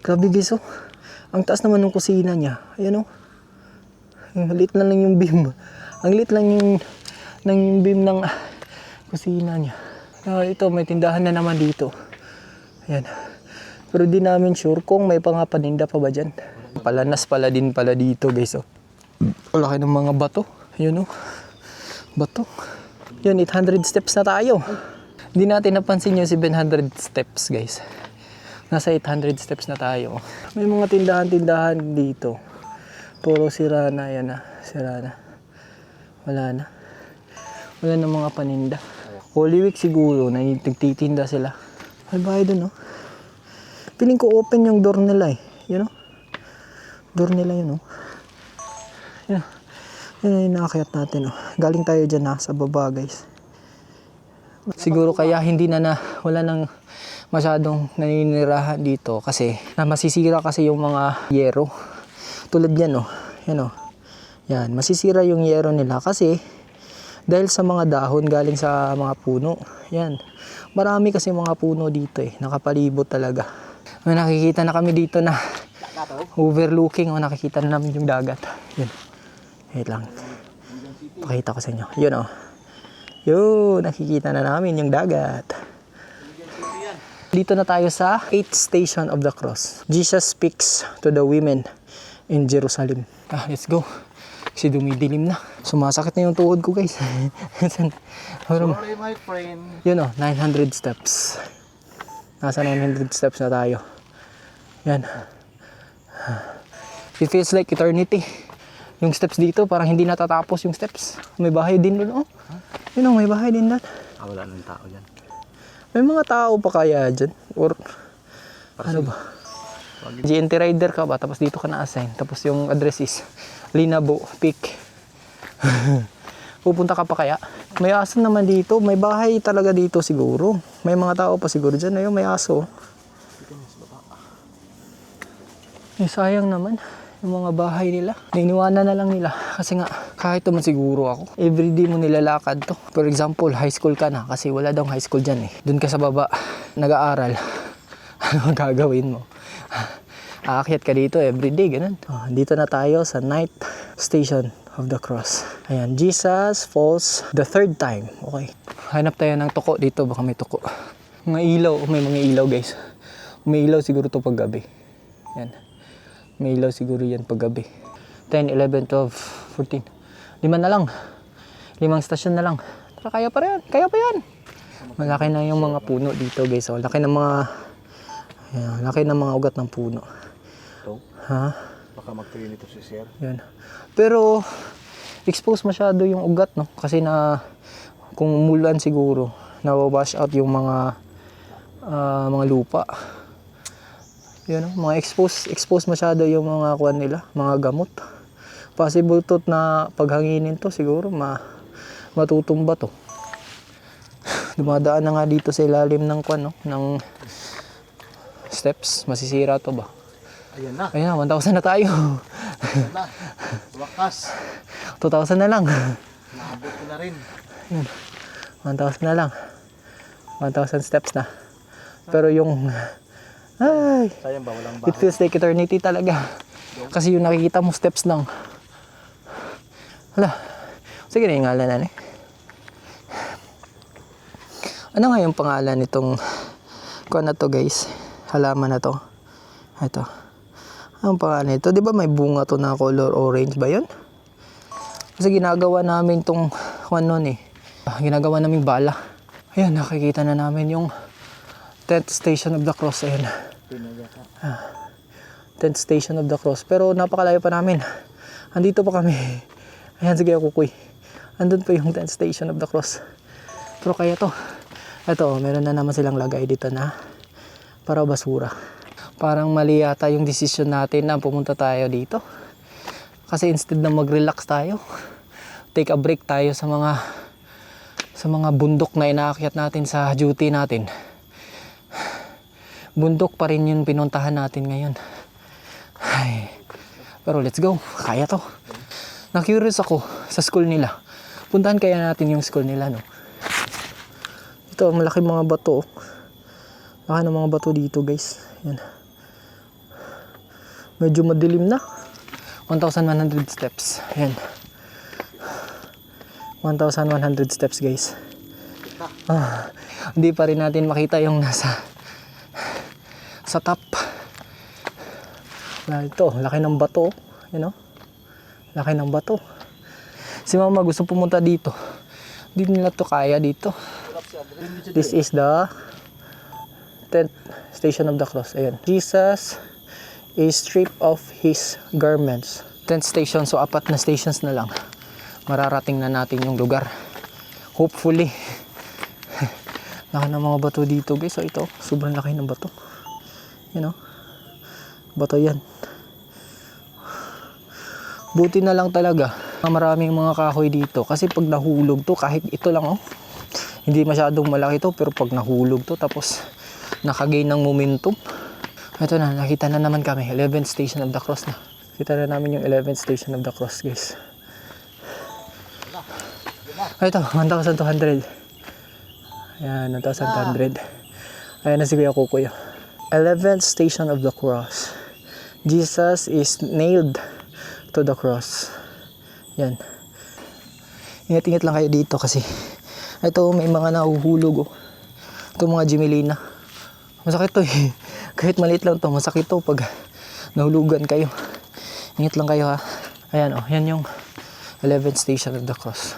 Grabe guys oh. Ang taas naman ng kusina niya. Ayan oh. Ang lit lang yung beam. Ang lit lang yung beam ng kusina niya. Ito, may tindahan na naman dito. Ayan. Pero di namin sure kung may paninda pa ba dyan. Palanas pala din pala dito guys oh. Wala kayo ng mga bato. Yun o. Bato. Yun, 800 steps na tayo. Hindi natin napansin yung 700 steps, guys. Nasa 800 steps na tayo. May mga tindahan-tindahan dito. Puro sira na. Yan na. Sira na. Wala na. Wala na mga paninda. Holy Week siguro. Nagtitinda sila. May bahay dun, no? Piling ko open yung door nila, eh. Yun, no? Door nila yun, no? Yan. Yan yung nakakayat natin. Oh. Galing tayo dyan sa baba guys. Siguro kaya hindi na wala nang masyadong naninirahan dito kasi masisira kasi yung mga yero. Tulad yan oh. Yan oh. Yan. Masisira yung yero nila kasi dahil sa mga dahon galing sa mga puno. Yan. Marami kasi mga puno dito eh. Nakapalibot talaga. May nakikita na kami dito na overlooking. Nakikita na namin yung dagat. Yan. Wait lang. Pakita ko sa inyo. Yun o. Yun. Nakikita na namin yung dagat. Dito na tayo sa 8th station of the cross. Jesus speaks to the women in Jerusalem. Let's go. Kasi dumidilim na. Sumasakit na yung tuhod ko guys. Sorry my friend. Yun o. 900 steps. Nasa 900 steps na tayo. Yan. It feels like eternity. Yung steps dito, parang hindi natatapos yung steps. May bahay din doon, oh. Yun oh, may bahay din doon. Wala nang tao dyan. May mga tao pa kaya dyan? Or, ano ba? GNT rider ka ba? Tapos dito ka na-assign. Tapos yung address is Linabo, Peak. Pupunta ka pa kaya? May aso naman dito. May bahay talaga dito siguro. May mga tao pa siguro dyan. Ayun, may aso. Sayang naman. Yung mga bahay nila. Nainiwanan na lang nila. Kasi nga, kahit naman siguro ako, everyday mo nilalakad to. For example, high school ka na. Kasi wala daw high school dyan eh. Doon ka sa baba, nag-aaral. Ano ang gagawin mo? Aakyat ka dito everyday, ganun. Dito na tayo sa 9th station of the cross. Ayan, Jesus falls the 3rd time. Okay. Hanap tayo ng toko dito. Baka may toko. Mga ilaw. May mga ilaw guys. May ilaw siguro to pag gabi. Yan. May ilaw siguro yan pag gabi. 10, 11, 12, 14. 5 na lang. 5 stasyon na lang. Tara, kaya pa rin. Kaya pa yan. Malaki na yung mga puno dito guys. So, laki ng mga laki ng mga ugat ng puno. Ito? Ha? Baka mag-trinity si Sir. Yan. Pero expose masyado yung ugat no. Kasi kung umulan siguro, nawawash out yung mga lupa. Yan, mga expose masyado yung mga kuwan nila, mga gamot. Possible to na paghanginin to siguro matutumba to. Dumadaan na nga dito sa ilalim ng kuwan no, ng steps, masisira to ba? Ayan na. Ayan, 1,000 na tayo. Ayan na. Wakas. 2,000 na lang. Naabot ko na rin. Ayan. 1,000 na lang. 1,000 steps na. Pero yung Sayang ba? Walang it bahay. feels like eternity talaga. Kasi yung nakikita mo steps lang. Hala, Sige na yung ngalan na eh. Ano nga yung pangalan nitong kuha na to guys? Halaman na to. Ito. Anong pangalan nito? Di ba may bunga to na color orange ba yun? Kasi ginagawa namin tong nun eh. Ginagawa namin bala. Ayan, nakikita na namin yung 10th Station of the Cross. Ayan. 10th Station of the Cross. Pero napakalayo pa namin. Andito pa kami. Ayan, sige ako kuy. Andun pa yung 10th Station of the Cross. Pero kaya to. Ito, meron na naman silang lagay dito na para basura. Parang mali yata yung decision natin na pumunta tayo dito. Kasi instead na mag-relax tayo, take a break tayo sa mga bundok na inaakyat natin sa duty natin. Bundok pa rin yung pinuntahan natin ngayon. Ay, pero let's go, kaya to. Na-curious ako sa school nila. Puntahan kaya natin yung school nila, no? Ito, malaki mga bato. Laki ng mga bato dito, guys. Yan. Medyo madilim na. 1,100 steps. Yan. 1,100 steps, guys. Hindi pa rin natin makita yung nasa sa top. Ito, laki ng bato. You know? Laki ng bato. Si mama gusto pumunta dito. Hindi nila to kaya dito. This is the 10th Station of the Cross. Ayan. Jesus is stripped of his garments. 10th station, so 4 na stations na lang. Mararating na natin yung lugar. Hopefully. Laki ng mga bato dito, guys. So ito, sobrang laki ng bato. You know? Bato yan. Buti na lang talaga. Maraming mga kahoy dito. Kasi pag nahulog to, kahit ito lang oh. Hindi masyadong malaki to, pero pag nahulog to, tapos nakagain ng momentum. Ito na, nakita na naman kami. 11th Station of the Cross na. Kita na namin yung 11th Station of the Cross, guys. Ito, 1,200. Ayan, 1,200. Ayan na si Kuya Kukuyo. 11th Station of the Cross. Jesus is nailed to the cross. Yan. Ingat-ingat lang kayo dito kasi ito may mga nahuhulog oh. Ito mga Jimelina. Masakit to eh. Kahit maliit lang to, masakit to pag nahulugan kayo. Ingat lang kayo ha. Ayan oh, yan yung 11th Station of the Cross.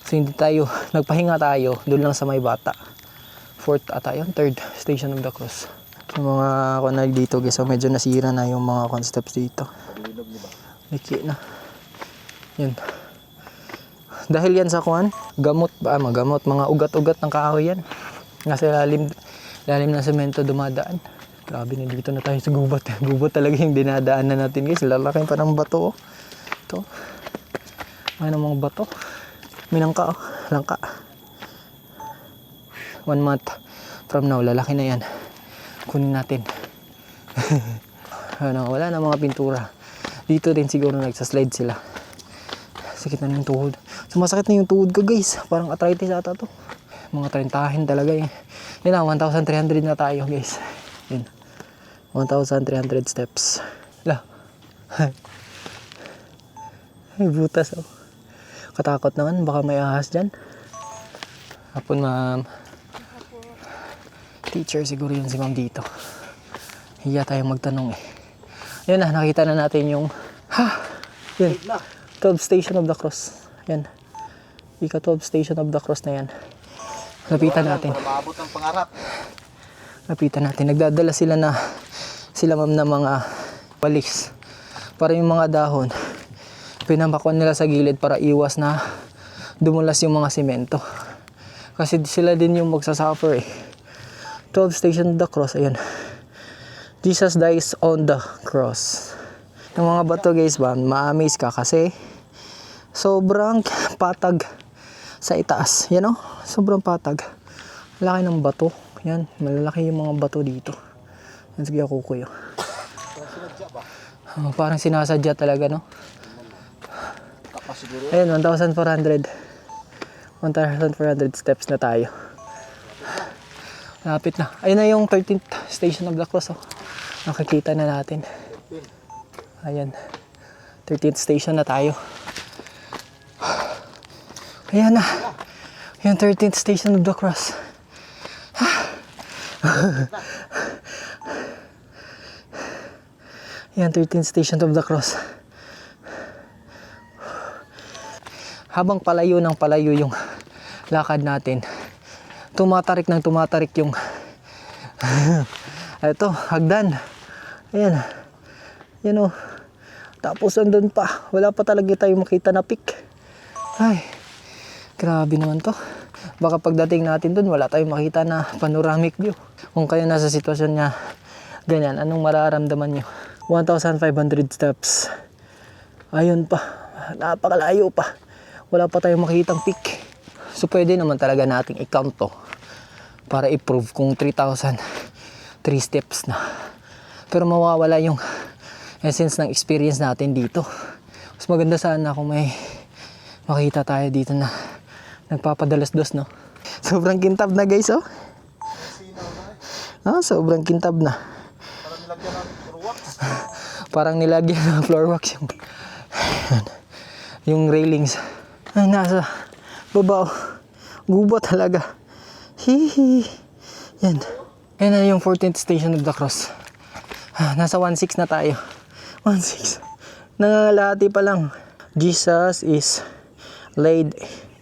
So hindi tayo, nagpahinga tayo doon lang sa may bata. 4th ata yun, 3rd Station of the Cross. Yung mga kunag dito guys, so medyo nasira na yung mga concepts dito. Liki na. Yan. Dahil yan sa kuan, gamot, mga ugat-ugat ng kahoy yan. Nasa lalim ng semento dumadaan. Grabe na dito na tayo sa gubat. Gubat talaga yung dinadaan na natin guys. Lalaki pa ng bato oh. Ito. Ano mga bato? Minangka oh. Langka. 1 month from now, lalaki na yan. Kunin natin. Wala na mga pintura. Dito din siguro nagsaslide sila. Sakit na yung tuhod. Sumasakit na yung tuhod ko guys. Parang arthritis ata to. Mga 30 talaga eh. Yun na, 1,300 na tayo guys. Yun. 1,300 steps. Lah. Ay, butas oh. Katakot naman. Baka may ahas dyan. Hapon ma'am. Teacher siguro yun si ma'am dito. Hiya tayong magtanong eh. Yun na, nakita na natin yung yun, 12th Station of the Cross. Yan. Ika 12th Station of the Cross na yan. Lapitan natin. Para maabot ang pangarap. Lapitan natin. Nagdadala sila ma'am na mga walis. Para yung mga dahon, pinampakuan nila sa gilid para iwas na dumulas yung mga simento. Kasi sila din yung magsasuffer eh. 12th Station of the Cross, ayan. Jesus dies on the cross. Yung mga bato guys ba, ma-amaze ka kasi sobrang patag sa itaas. Yan o, sobrang patag. Laki ng bato. Yan, malalaki yung mga bato dito. Yan, sige ako kuya. Parang sinasadya talaga no. Ayun, 1,400. 1,400 steps na tayo. Lapit na. Ayun na yung 13th Station of the Cross oh. Nakikita na natin. Ayan. 13th station na tayo. Ayan na. Yung 13th station of the cross. Yan, 13th station of the cross. Habang palayo ng palayo yung lakad natin, tumatarik ng tumatarik yung ito, hagdan. Ayan. Yan o. Tapos andun pa. Wala pa talaga tayo makita na peak. Ay, grabe naman to. Baka pagdating natin dun, wala tayong makita na panoramic view. Kung kayo nasa sitwasyon niya ganyan, anong mararamdaman nyo? 1,500 steps. Ayun pa. Napakalayo pa. Wala pa tayong makitang peak. So pwede naman talaga nating i-count to para i-prove kung 3,003 steps na. Pero mawawala yung essence ng experience natin dito. Mas maganda sana kung may makita tayo dito na nagpapadalas-dos, no? Sobrang kintab na, guys, oh. Ah, sobrang kintab na. Parang nilagyan ng floor wax yung railings. Ay, nasa baba, oh. Guba talaga. Hihi. Yan. Yan na yung 14th station of the cross. Nasa 1.6 na tayo. 1.6. Nangangalahati pa lang. Jesus is laid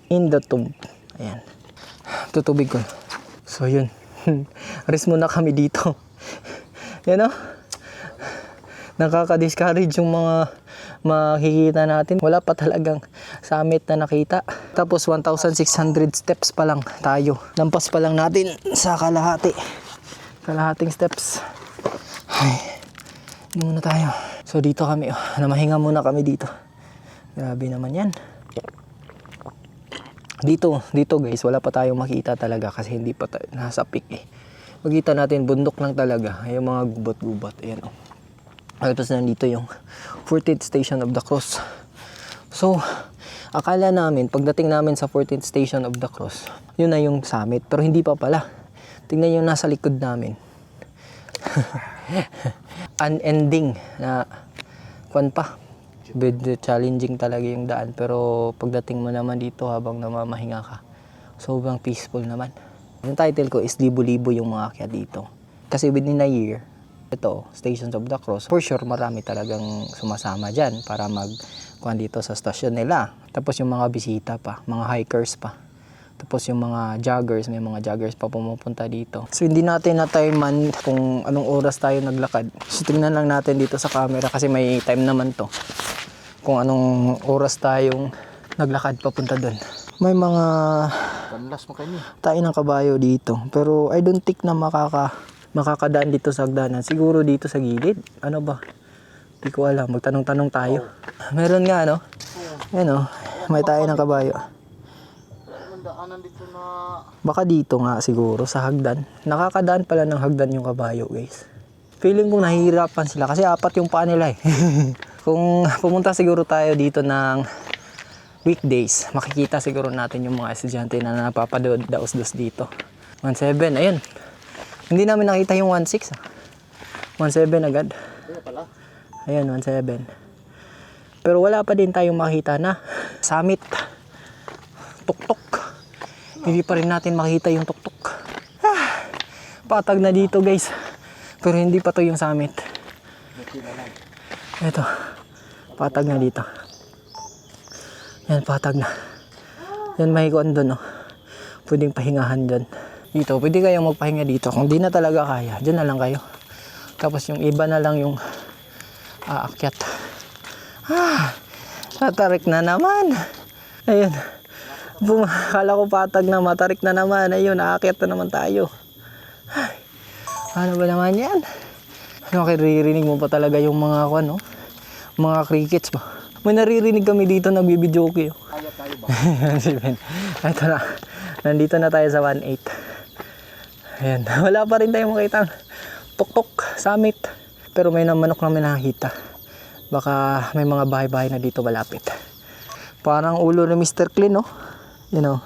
in the tomb. Ayan. Tutubig ko. So yun. Rest muna kami dito. Yan, oh. Nakaka-discourage yung mga makikita natin. Wala pa talagang summit na nakita. Tapos 1,600 steps pa lang tayo. Lampas pa lang natin sa kalahati. Kalahating steps. Ay, hindi muna tayo. So dito kami, oh. Namahinga muna kami dito. Grabe naman yan. Dito guys, wala pa tayong makita talaga kasi hindi pa tayo nasa peak eh. Makita natin bundok lang talaga. Yung mga gubat-gubat. Ayan, oh. Tapos nandito yung 14th station of the cross. So, akala namin, pagdating namin sa 14th station of the cross, yun na yung summit. Pero hindi pa pala. Tingnan yung nasa likod namin. Unending na kwan pa. Bit challenging talaga yung daan. Pero pagdating mo naman dito habang namamahinga ka, sobrang peaceful naman. Yung title ko is Libo-Libo yung mga akyat dito. Kasi within a year, ito, Stations of the Cross, for sure marami talagang sumasama dyan para magkuhan dito sa stasyon nila. Tapos yung mga bisita pa, mga hikers pa. Tapos yung mga joggers, may mga joggers pa pumupunta dito. So hindi natin na-timean kung anong oras tayo naglakad. So tingnan lang natin dito sa camera kasi may time naman to. Kung anong oras tayong naglakad papunta doon. May mga Panlas mo kayo. tayo ng kabayo dito. Pero I don't think na makakadaan dito sa hagdanan. Siguro dito sa gilid. Ano ba? Hindi ko alam. Magtanong-tanong tayo. Meron nga, no? Yan, no? May tayo ng kabayo. Baka dito nga siguro sa hagdan. Nakakadaan pala ng hagdan yung kabayo, guys. Feeling kong nahihirapan sila kasi apat yung paa nila eh. Kung pumunta siguro tayo dito ng weekdays, makikita siguro natin yung mga estudyante na napapadaos-dos dito. 1.7, ayun. Hindi namin nakita yung 1.6. 1.7 agad. Ayun, 1.7. Pero wala pa din tayong makita na summit. Tuktok. Hindi pa rin natin makita yung tuktok. Patag na dito, guys. Pero hindi pa to yung summit. Ito. Patag na dito. Yan, patag na. Yan, mahikuan doon, oh. Pwedeng pahingahan dyan. Dito, pwede kayong magpahinga dito. Kung di na talaga kaya, dyan na lang kayo. Tapos yung iba na lang yung aakyat. Natarik na naman. Ayun. Kala ko patag na, matarik na naman. Ayun, aakyat na naman tayo. Ay, ano ba naman yan? Nakiririnig mo pa talaga yung mga no? Mga crickets ba? May naririnig kami dito nagbibidyoke. Kaya tayo ba? Ito na. Nandito na tayo sa 1.8. Ayan. Wala pa rin tayong makita tuktok, summit. Pero may manok na may nakita. Baka may mga bahay-bahay na dito malapit. Parang ulo ni Mr. Clean, no? You know.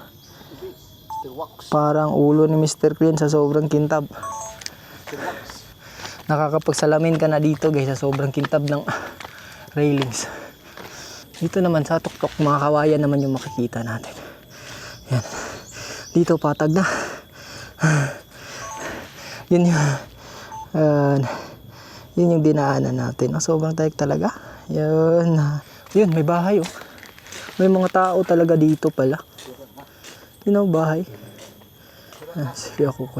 Parang ulo ni Mr. Clean sa sobrang kintab. Nakakapagsalamin ka na dito, guys, sa sobrang kintab ng railings. Dito naman sa tuktok, mga kawayan naman yung makikita natin. Yan. Dito patag na. Yun yung yun yung dinaanan natin. Sobrang tarik talaga. Yun. Yun, may bahay oh. May mga tao talaga dito pala. Yun ang bahay. Sige ako ko.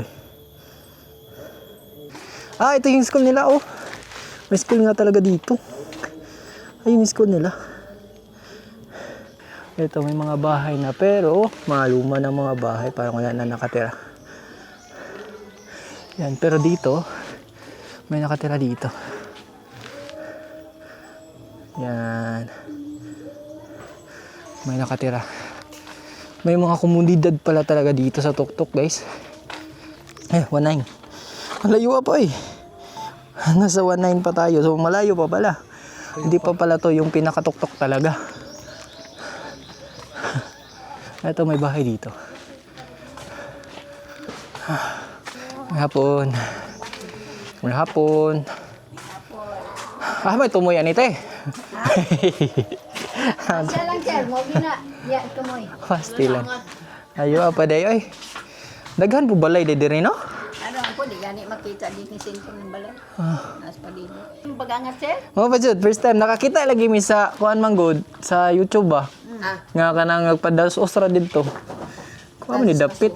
Ito yung school nila oh. May school nga talaga dito. Ayun yung school nila. Ito may mga bahay na pero maluma ng mga bahay. Parang wala na nakatira. Yan, pero dito may nakatira dito. Yan. May nakatira. May mga komunidad pala talaga dito sa Tuktok, guys. 19. Malayo pa eh. Nasa 19 pa tayo. So malayo pa pala. Hindi pa pala to yung pinakatuktok talaga. Ito may bahay dito. Hapon. Hapon. May tumoy yan ite. Siya lang sir, mo gina. Ya, tumoy. Pasti lang. Ayo apa day oy. Daghan po balay de diri no? Ano ako di gani makita di ni sentro ng balay. Nas pa dito. Yung pagangat sir? Mo pa jud first time nakakita lagi mi sa kuan manggod sa YouTube ba. Nga kanang nagpadalos osra didto. Kuan ni dapit.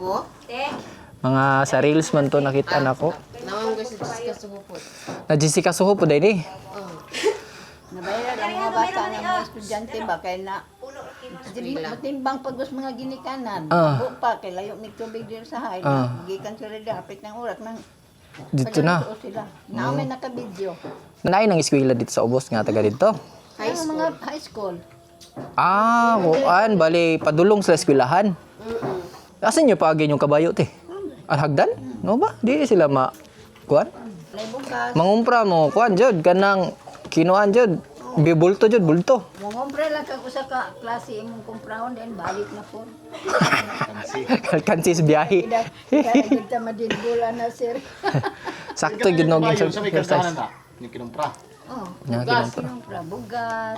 Mga sa reels man to nakita nako. Nawang kasi Jessica Suhupot. Na Jessica Suhupot day ni. Nabayad ang mga bata ng mga estudyante ba kay na matimbang pagos mga ginikanan. Buo pa kay layo mig tubig diri sa hay. Gikan sila dapit ng oras nang Dito na. sila. Namin naka-video. Nanay nang eskwela dito sa Ubos nga taga dito. Ay mga high school. Kuan bali padulong sa eskwelahan. Asan nyo paagin yung kabayo te? Hagdan? No ba? Di sila kuan? Lay bukas. Mangumpra mo kuan jud kanang kinuan jud. Bibulto jud bulto. Mongompre lang kag usa ka klase imong kumprahon then balik na po. Kansis biyahe. Kaya kita madinbula na sir. Sakto jud no Kabayo gin sa may kantahanan na. Yung kinumpra. Oh, bugas kinumpra bugas.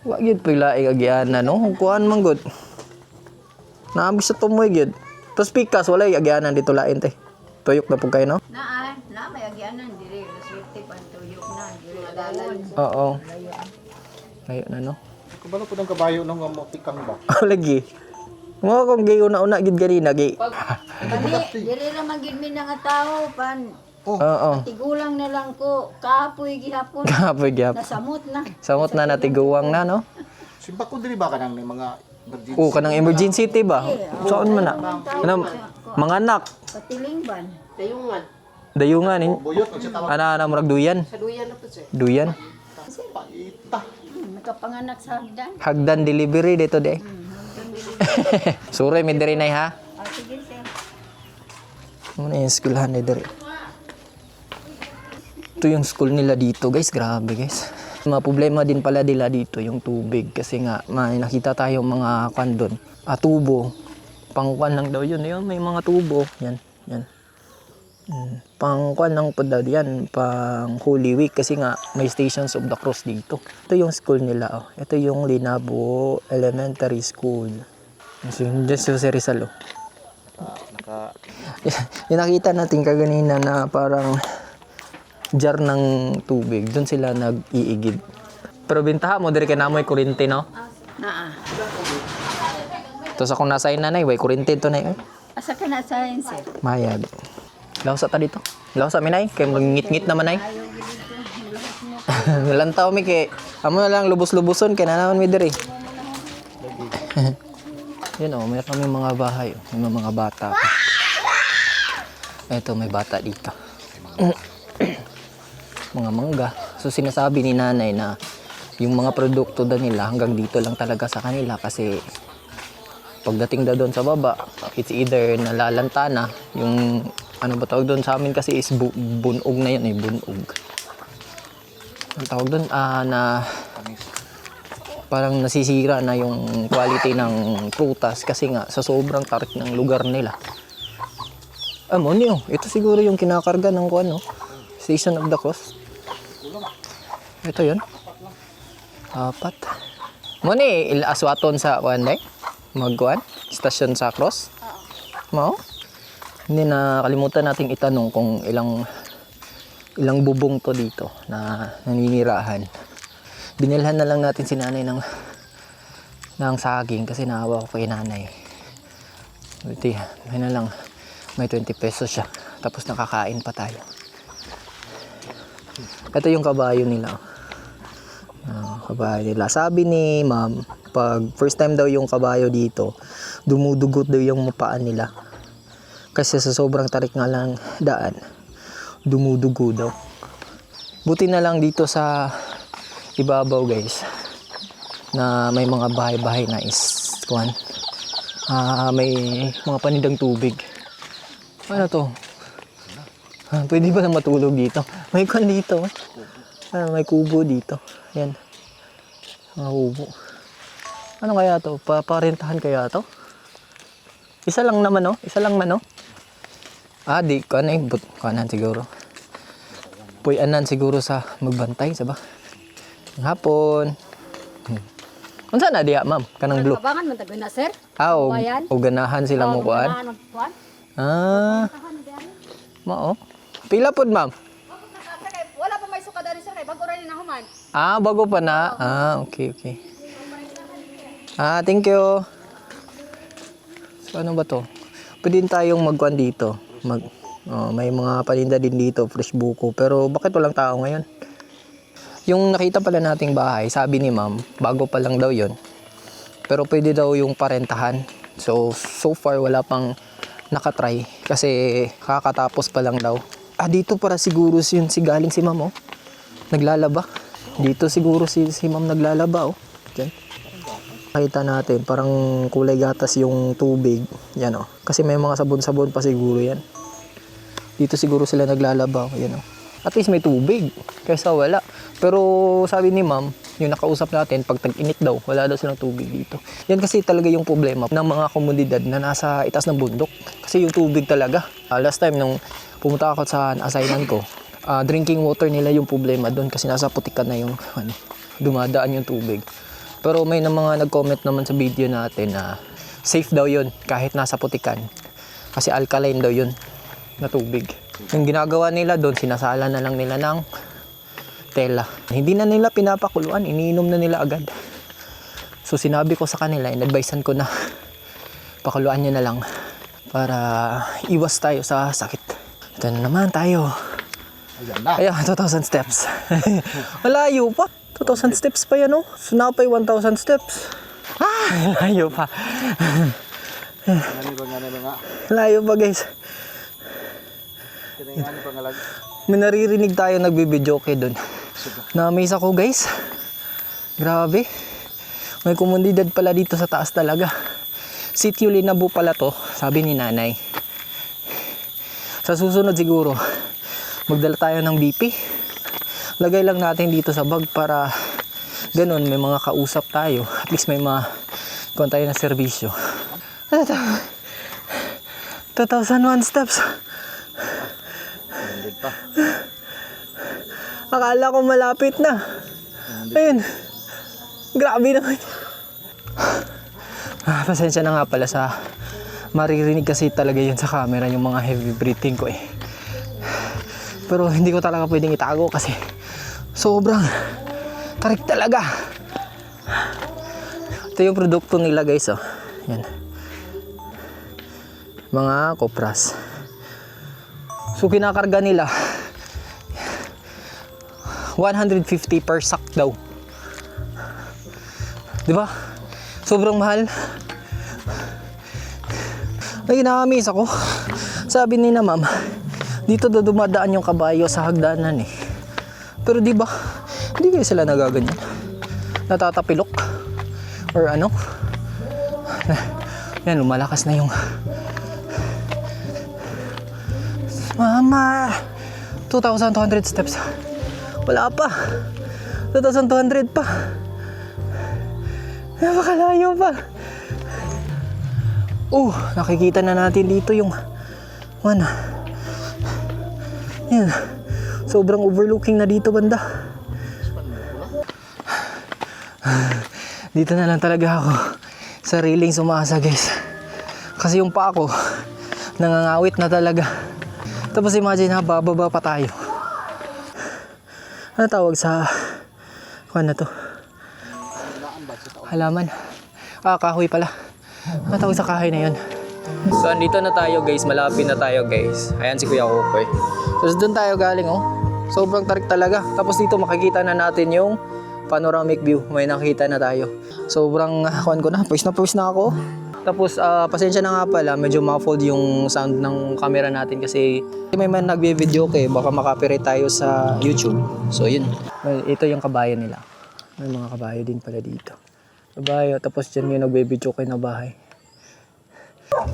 Wa gyud pila agiana no. Kuan man gud. Naabis sa tumoy gyud. Tos pikas wala agianan dito lain te. Tuyok na pug kayo no? Na may agyanan diri swerte pan tuyok na diri dalan. Oo. Layo na no. Kabalo po ng kabayo nung tikang ba? Lagi. Mga kung gay una-una gid ganina gay. Diri ra man gid mi nga tawo pan. Oo. Tigulang na lang ko kapoy gihapon. Kapoy gyap. Nasamot na. Samot na natiguwang na no. Simpa ko diri ba ka ng mga emergency? Kanang emergency te ba? Saan man na? Kanang mga anak. Patilingban. Dayungan in. Buyot ang siya tawag. Ana murag duyan. Sa duyan na po sir. Duyan. Paita. Nakapanganak sa hagdan. Hagdan delivery dito de. Sure mi diri nay ha. Sige sir. Ano yung eskwelahan ni diri? Ito yung school nila dito guys. Grabe guys. Mga problema din pala nila dito yung tubig. Kasi nga may nakita tayong mga kwan doon. Tubo. Pangkwan lang daw yun. Yun may mga tubo. Yan. Yan. Pangkwan lang po daw yan. Pang Holy Week. Kasi nga may Stations of the Cross dito. Ito yung school nila. Oh. Ito yung Linabo Elementary School. Just si Rizal. Oh. Yung nakita natin kaganina na parang jar ng tubig. Doon sila nag-iigid. Pero bintaha mo, diri ka na mo'y kurente, no? Naa. Tapos akong nasa nanay, way kurente to na yun. Asa ka na science sir? Mayag. Lawsa ta dito. Lawsa mi nay, kay magngit-ngit naman nay. Lantaw mi kay amo na lang lubos-luboson kay nanaman mi diri. Yan oh, may kami mga bahay, oh. May mga bata. Ito may bata dito. Mga mangga. So sinasabi ni nanay na yung mga produkto daw nila hanggang dito lang talaga sa kanila kasi pagdating daw doon sa baba, it's either nalalanta na yung ano ba tawag doon sa amin kasi is bunog na yan eh, bunog. Ang tawag doon na parang nasisira na yung quality ng prutas kasi nga sa sobrang tarik ng lugar nila. Niyo, ito siguro yung kinakarga ng kuan, no? Station of the Cross. Ito yun. 4. Mo ni aswaton sa kuan day? magkuhan? Stasyon sa Cross? Oo. Hindi, nakalimutan nating itanong kung ilang bubong to dito na naninirahan. Binilhan na lang natin si nanay ng saging kasi naawa ko kay nanay. Buti, may na lang, may 20 pesos siya. Tapos nakakain pa tayo. Ito yung kabayo nila. Kabayo nila. Sabi ni ma'am, pag first time daw yung kabayo dito, dumudugot daw yung mapaan nila. Kasi sa sobrang tarik nga lang daan, dumudugo daw. Buti na lang dito sa ibabaw guys, na may mga bahay-bahay na may mga panindang tubig. Ano to? Pwede ba na matulog dito? May kwan dito. May kubo dito. Yan. Mga kubo. Ano kaya to? Parentahan kaya to? Isa lang naman oh. Isa lang man oh. Di. Kanan siguro. Puyanan siguro sa magbantay. Saba? Hapon. Unsa na diya ma'am? Kanang blue. Kabangan man tagoy na sir. O ganahan sila mo kuan. Mao. Pila pod ma'am? Wala pa may suka dali sir kay bago ra ni nahuman. Bago pa na. Okay. Thank you. So ano ba to? Pwede tayong magkuan dito. May mga paninda din dito, fresh buko. Pero bakit walang tao ngayon? Yung nakita pala nating bahay, sabi ni ma'am, bago pa lang daw yon. Pero pwede daw yung parentahan. So far wala pang nakatry kasi kakatapos pa lang daw. Dito para siguro yun galing si ma'am oh. Naglalaba. Dito siguro si ma'am naglalaba oh. Diyan. Nakita natin parang kulay gatas yung tubig. Yan oh. Kasi may mga sabon-sabon pa siguro yan. Dito siguro sila naglalaba oh. Yan oh. At least may tubig kaysa wala. Pero sabi ni ma'am, yung nakausap natin, pag tag-init daw, wala daw silang tubig dito. Yan kasi talaga yung problema ng mga komunidad na nasa itaas ng bundok. Kasi yung tubig talaga. Last time nung pumunta ako sa assignment ko, drinking water nila yung problema doon kasi nasa putikan na yung dumadaan yung tubig. Pero may mga nag-comment naman sa video natin na safe daw yun kahit nasa putikan. Kasi alkaline daw yun na tubig. Yung ginagawa nila doon, sinasala na lang nila ng tela. Hindi na nila pinapakuluan, iniinom na nila agad. So sinabi ko sa kanila, in-advisean ko na pakuluan nyo na lang para iwas tayo sa sakit. Ito na naman tayo. Ayan, 2,000 steps. Malayo pa. 2,000 steps pa yan oh. Sunapay 1,000 steps. Layo pa. Layo pa guys. May naririnig tayo nagbibidyoke doon. Na-amaze ako guys. Grabe. May komunidad pala dito sa taas talaga. Sitio Linabu pala to, sabi ni nanay. Sa susunod siguro, magdala tayo ng BP. Lagay lang natin dito sa bag para ganun may mga kausap tayo. At least may mga kung tayo na serbisyo. 2,001 steps. Akala ko malapit na. Ayun. Grabe naman. Pasensya na nga pala sa maririnig kasi talaga yun sa camera yung mga heavy breathing ko eh. Pero hindi ko talaga pwedeng itago kasi sobrang tarik talaga. Ito yung produkto nila guys oh. Yan. Mga kopras. So kinakarga nila 150 per sack daw. 'Di ba? Sobrang mahal. Ay, na-amaze ako. Sabi ni na ma'am, dito daw dumadaan yung kabayo sa hagdanan eh. Pero 'di ba? Hindi kayo sila nagaganyan. Natatapilok or ano? Yan, lumalakas na yung Mama! 2,200 steps. Wala pa. 2,200 pa. Napakalayo pa. Nakikita na natin dito yung yan. Sobrang overlooking na dito banda. Dito na lang talaga ako Sariling sumasa guys. Kasi yung paa ko, nangangawit na talaga. Tapos imagine ha, bababa pa tayo. Ano tawag sa, ano to? Halaman. Kahoy pala. Ano tawag sa kahoy na yun? So, andito na tayo guys. Malapit na tayo guys. Ayan si Kuya Kukoy. So, doon tayo galing oh. Sobrang tarik talaga. Tapos dito makikita na natin yung panoramic view. May nakita na tayo. Sobrang kuhan ko na. Pawis na ako. Tapos, pasensya na nga pala. Medyo muffled yung sound ng camera natin kasi may man nagbe-video kay baka makapirate tayo sa YouTube. So, yun. Ito yung kabayo nila. May mga kabayo din pala dito. Kabayo. Tapos dyan yung nagbe-video kay na bahay.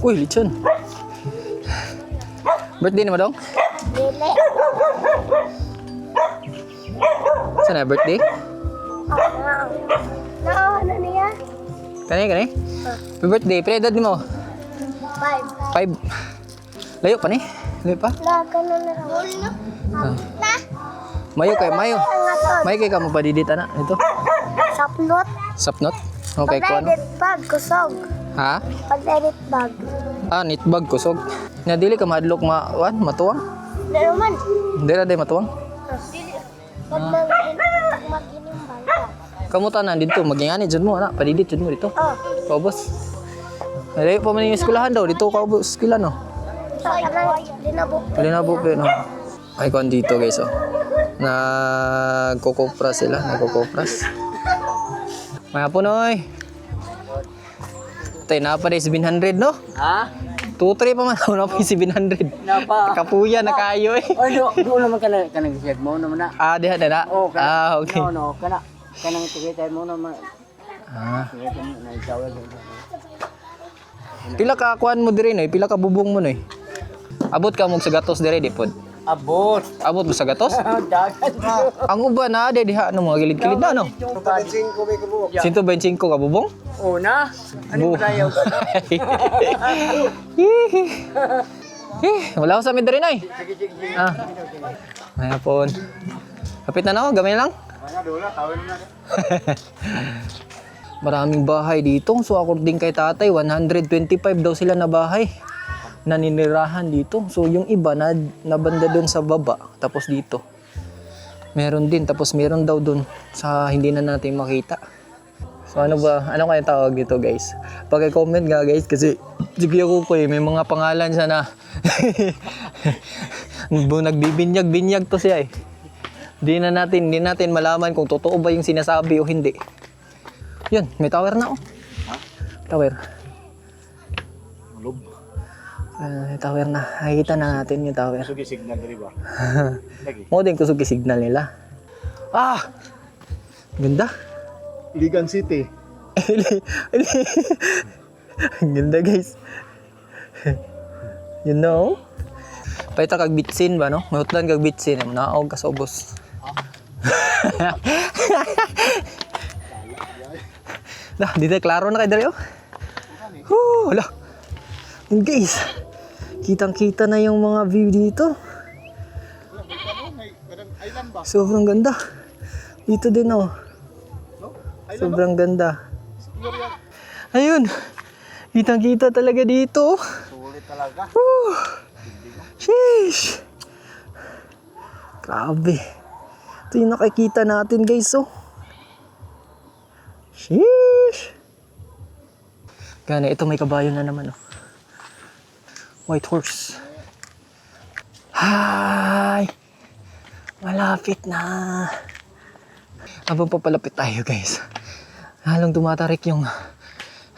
Uy, lechon. Birthday ni mo dong? Dili. Saan na birthday? Ano niya? Kani? Happy birthday. Pero edad mo? 5. 5. Layo pa ni? Layo pa? Laga na na. Na? Mayo kay Mayo. Mayo kay ka mo padidit ana ito. Sapnot. Sapnot. Okay ko ano? Pag-edit bag, kusog. Ha? Pag-edit bag. Nitbag kusog. Nya dili ka madlok matuwang? Naman. Dili day matuwang. Pag mag-inom bangka. Kamuta na dito magingani jud mo ana, padidit jud mo dito. Oh. Paubos. Layo pa man yung eskwelahan daw dito ka ubos eskwela no. Dinabok. Linabok no. Ay kon dito guys oh. Nagkukupras sila, nagkukupras. Maya po noy. Tay na pa 700 no? Ha? 2-3 pa man na pa 700. Napa? Kapuya na kayo eh. Ano, doon naman ka nag-shag mo naman na. Diha na. Oh, Okay. No, kanang tikita mo naman. Tikita mo na ikaw. Pila ka kuan mo dire noy, pila ka bubong mo noy. Abot ka mo sa gatos dire di pod. Abot. Abot mo sa gatos? Dagat. Ang uban na diha ano mga gilid-gilid na no. 125 ka bubong? Una? Ano ba tayo? Wala ko sa amin dire noy. Mayapon. Kapit na ako, gamay lang. Maraming bahay dito. So according kay tatay, 125 daw sila na bahay na ninirahan dito. So yung iba na nabanda doon sa baba, tapos dito. Meron din, tapos meron daw doon sa hindi na natin makita. So ano kaya tawag dito guys? Paki-comment nga guys kasi sige ko may mga pangalan siya na nagbibinyag-binyag to siya eh. Hindi natin malaman kung totoo ba yung sinasabi o hindi. Yun, may tower na oh. Tower. Tower na. Nakikita na natin yung tower. Sugi signal diri ba? Mo din kusugi signal nila. Ganda. Iligan City. Ang ganda guys. You know? Paita kag bitsin ba no? Mahutlan kag bitsin, naog ka sa ubos. Dito klaro na kay Dario. Hala. Guys, kitang-kita na yung mga view dito. Sobrang ganda. Dito din oh. Sobrang ganda. Ayun. Kitang-kita talaga dito. Sulit talaga. Sheesh. Grabe. Ito yung nakikita natin guys oh. Sheesh. Gana, ito may kabayo na naman oh. White horse. Hi! Malapit na. Habang papalapit tayo guys, halong tumatarik yung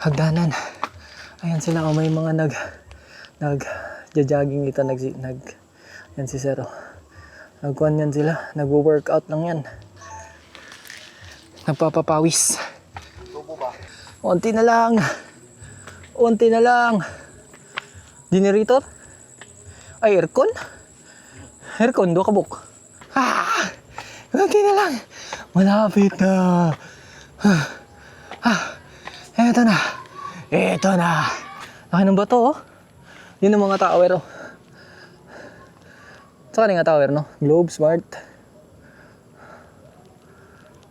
hagdanan. Ayan sila may mga nag-jogging dito, yan si Zero. Nagkuhan yan sila, nagwo-workout lang yan. Nagpapapawis. Unti na lang. Generator? Ay, aircon? Aircon, do kabuk. Unti na lang. Malapit na. Eto na. Laki ng bato, oh. Yun ang mga tower, oh. Saan nga tower, no? Globe, Smart.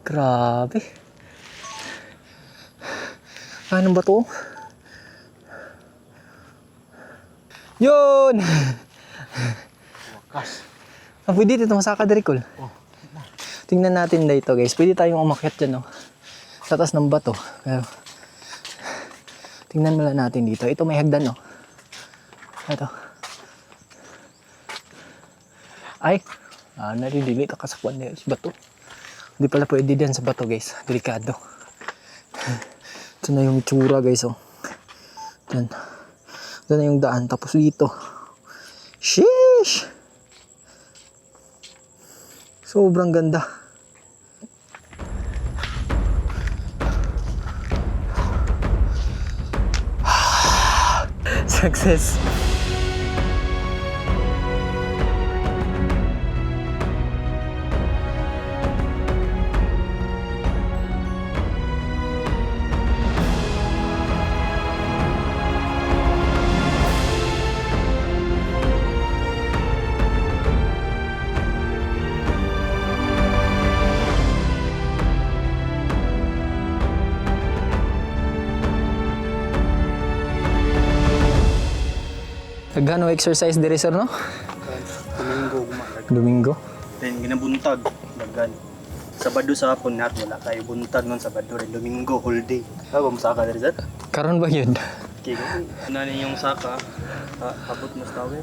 Grabe. Anong ba to? Yun! Wakas. Pwede dito masaka diri Col. Tingnan natin dito guys. Pwede tayong umakyat dyan, no? Sa taas ng bato. Pero, tingnan mula natin dito. Ito may hagdan, no? Ito. Ay! Naridili. Takasakwan na sa bato. Hindi pala pwede dyan sa bato guys. Delikado. Ito na yung itsura guys, oh. Dyan. Ito na yung daan. Tapos dito. Sheesh! Sobrang ganda. Success. Nagano exercise diri sir, no? Domingo gumalag. Domingo. Then ginabuntag dagan. Sabado sa hapon nat wala tayo buntag non Sabado rin Domingo whole day. Aba mo saka diri sir? Karon ba yun? Okay, ano yung saka? Abot mo sa tower.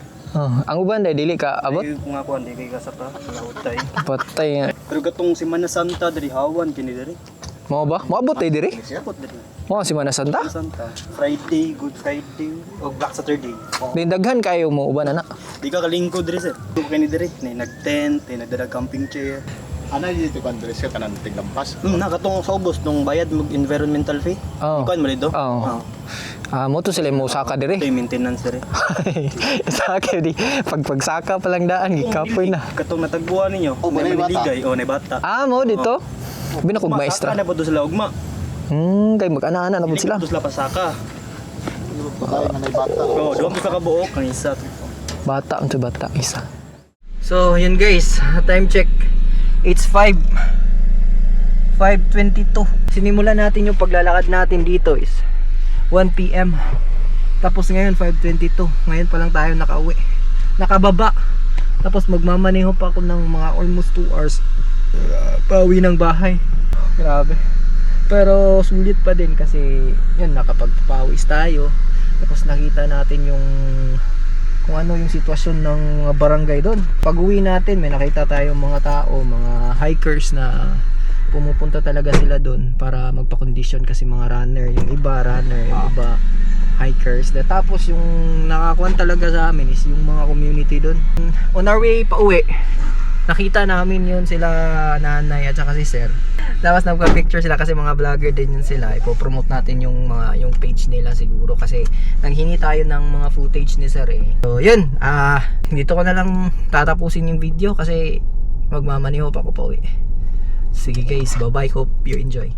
Ang uban dai dili ka abot. Ay, kung ako hindi kay kasaka, lautay. Patay nga. Pero gatong Semana Santa diri hawan kini diri. Mao ba? Moabot tay diri? Abot diri. Mo si Semana Santa. Santa. Friday, Good Friday, o Black Saturday. Di daghan kayo mo uban ana. Di ka kalingkod diri sir. Kani diri, nag-tent, nagdala camping chair. Ano dito kan Andres ka tanan tiglampas? Nakatong sa ubos nung bayad mag environmental fee. Oh. Kuan mo dito? Oo. Mo to sila mo saka diri. Ito yung maintenance diri. Saka di pagsaka pa lang daan gikapoy na. Katong natagbuan ninyo, Oh, may bata. maligay, o may bata. Mo dito. Binakog maestra. Saka na po to sila ugma. Kay mag-ana-ana na po sila. Sila pasaka. Patay na may bata. Oo, doon sa kabuok, ang isa. Bata, ang bata, isa. So, yun guys, time check. It's 5:22. Sinimulan natin yung paglalakad natin dito is 1 PM. Tapos ngayon 5:22. Ngayon pa lang tayo nakauwi. Nakababa. Tapos magmamaneho pa ako ng mga almost 2 hours. Pauwi ng bahay. Grabe. Pero sulit pa din kasi yun, nakapagpawis tayo. Tapos nakita natin yung kung ano yung sitwasyon ng mga barangay doon. Pag uwi natin, may nakita tayong mga tao, mga hikers na pumupunta talaga sila doon para magpa-condition kasi mga runner, yung iba runner, yung iba hikers. Tapos yung nakakuan talaga sa amin is yung mga community doon. On our way pa uwi, nakita namin yun sila nanay at saka si sir. Tapos nagpa-picture sila kasi mga vlogger din yun sila. Ipo-promote natin yung yung page nila siguro kasi nanghingi tayo ng mga footage ni sir eh. So yun, dito ko na lang tatapusin yung video kasi magmamaneho pa ako pa uwi. Sige guys, bye bye, hope you enjoy.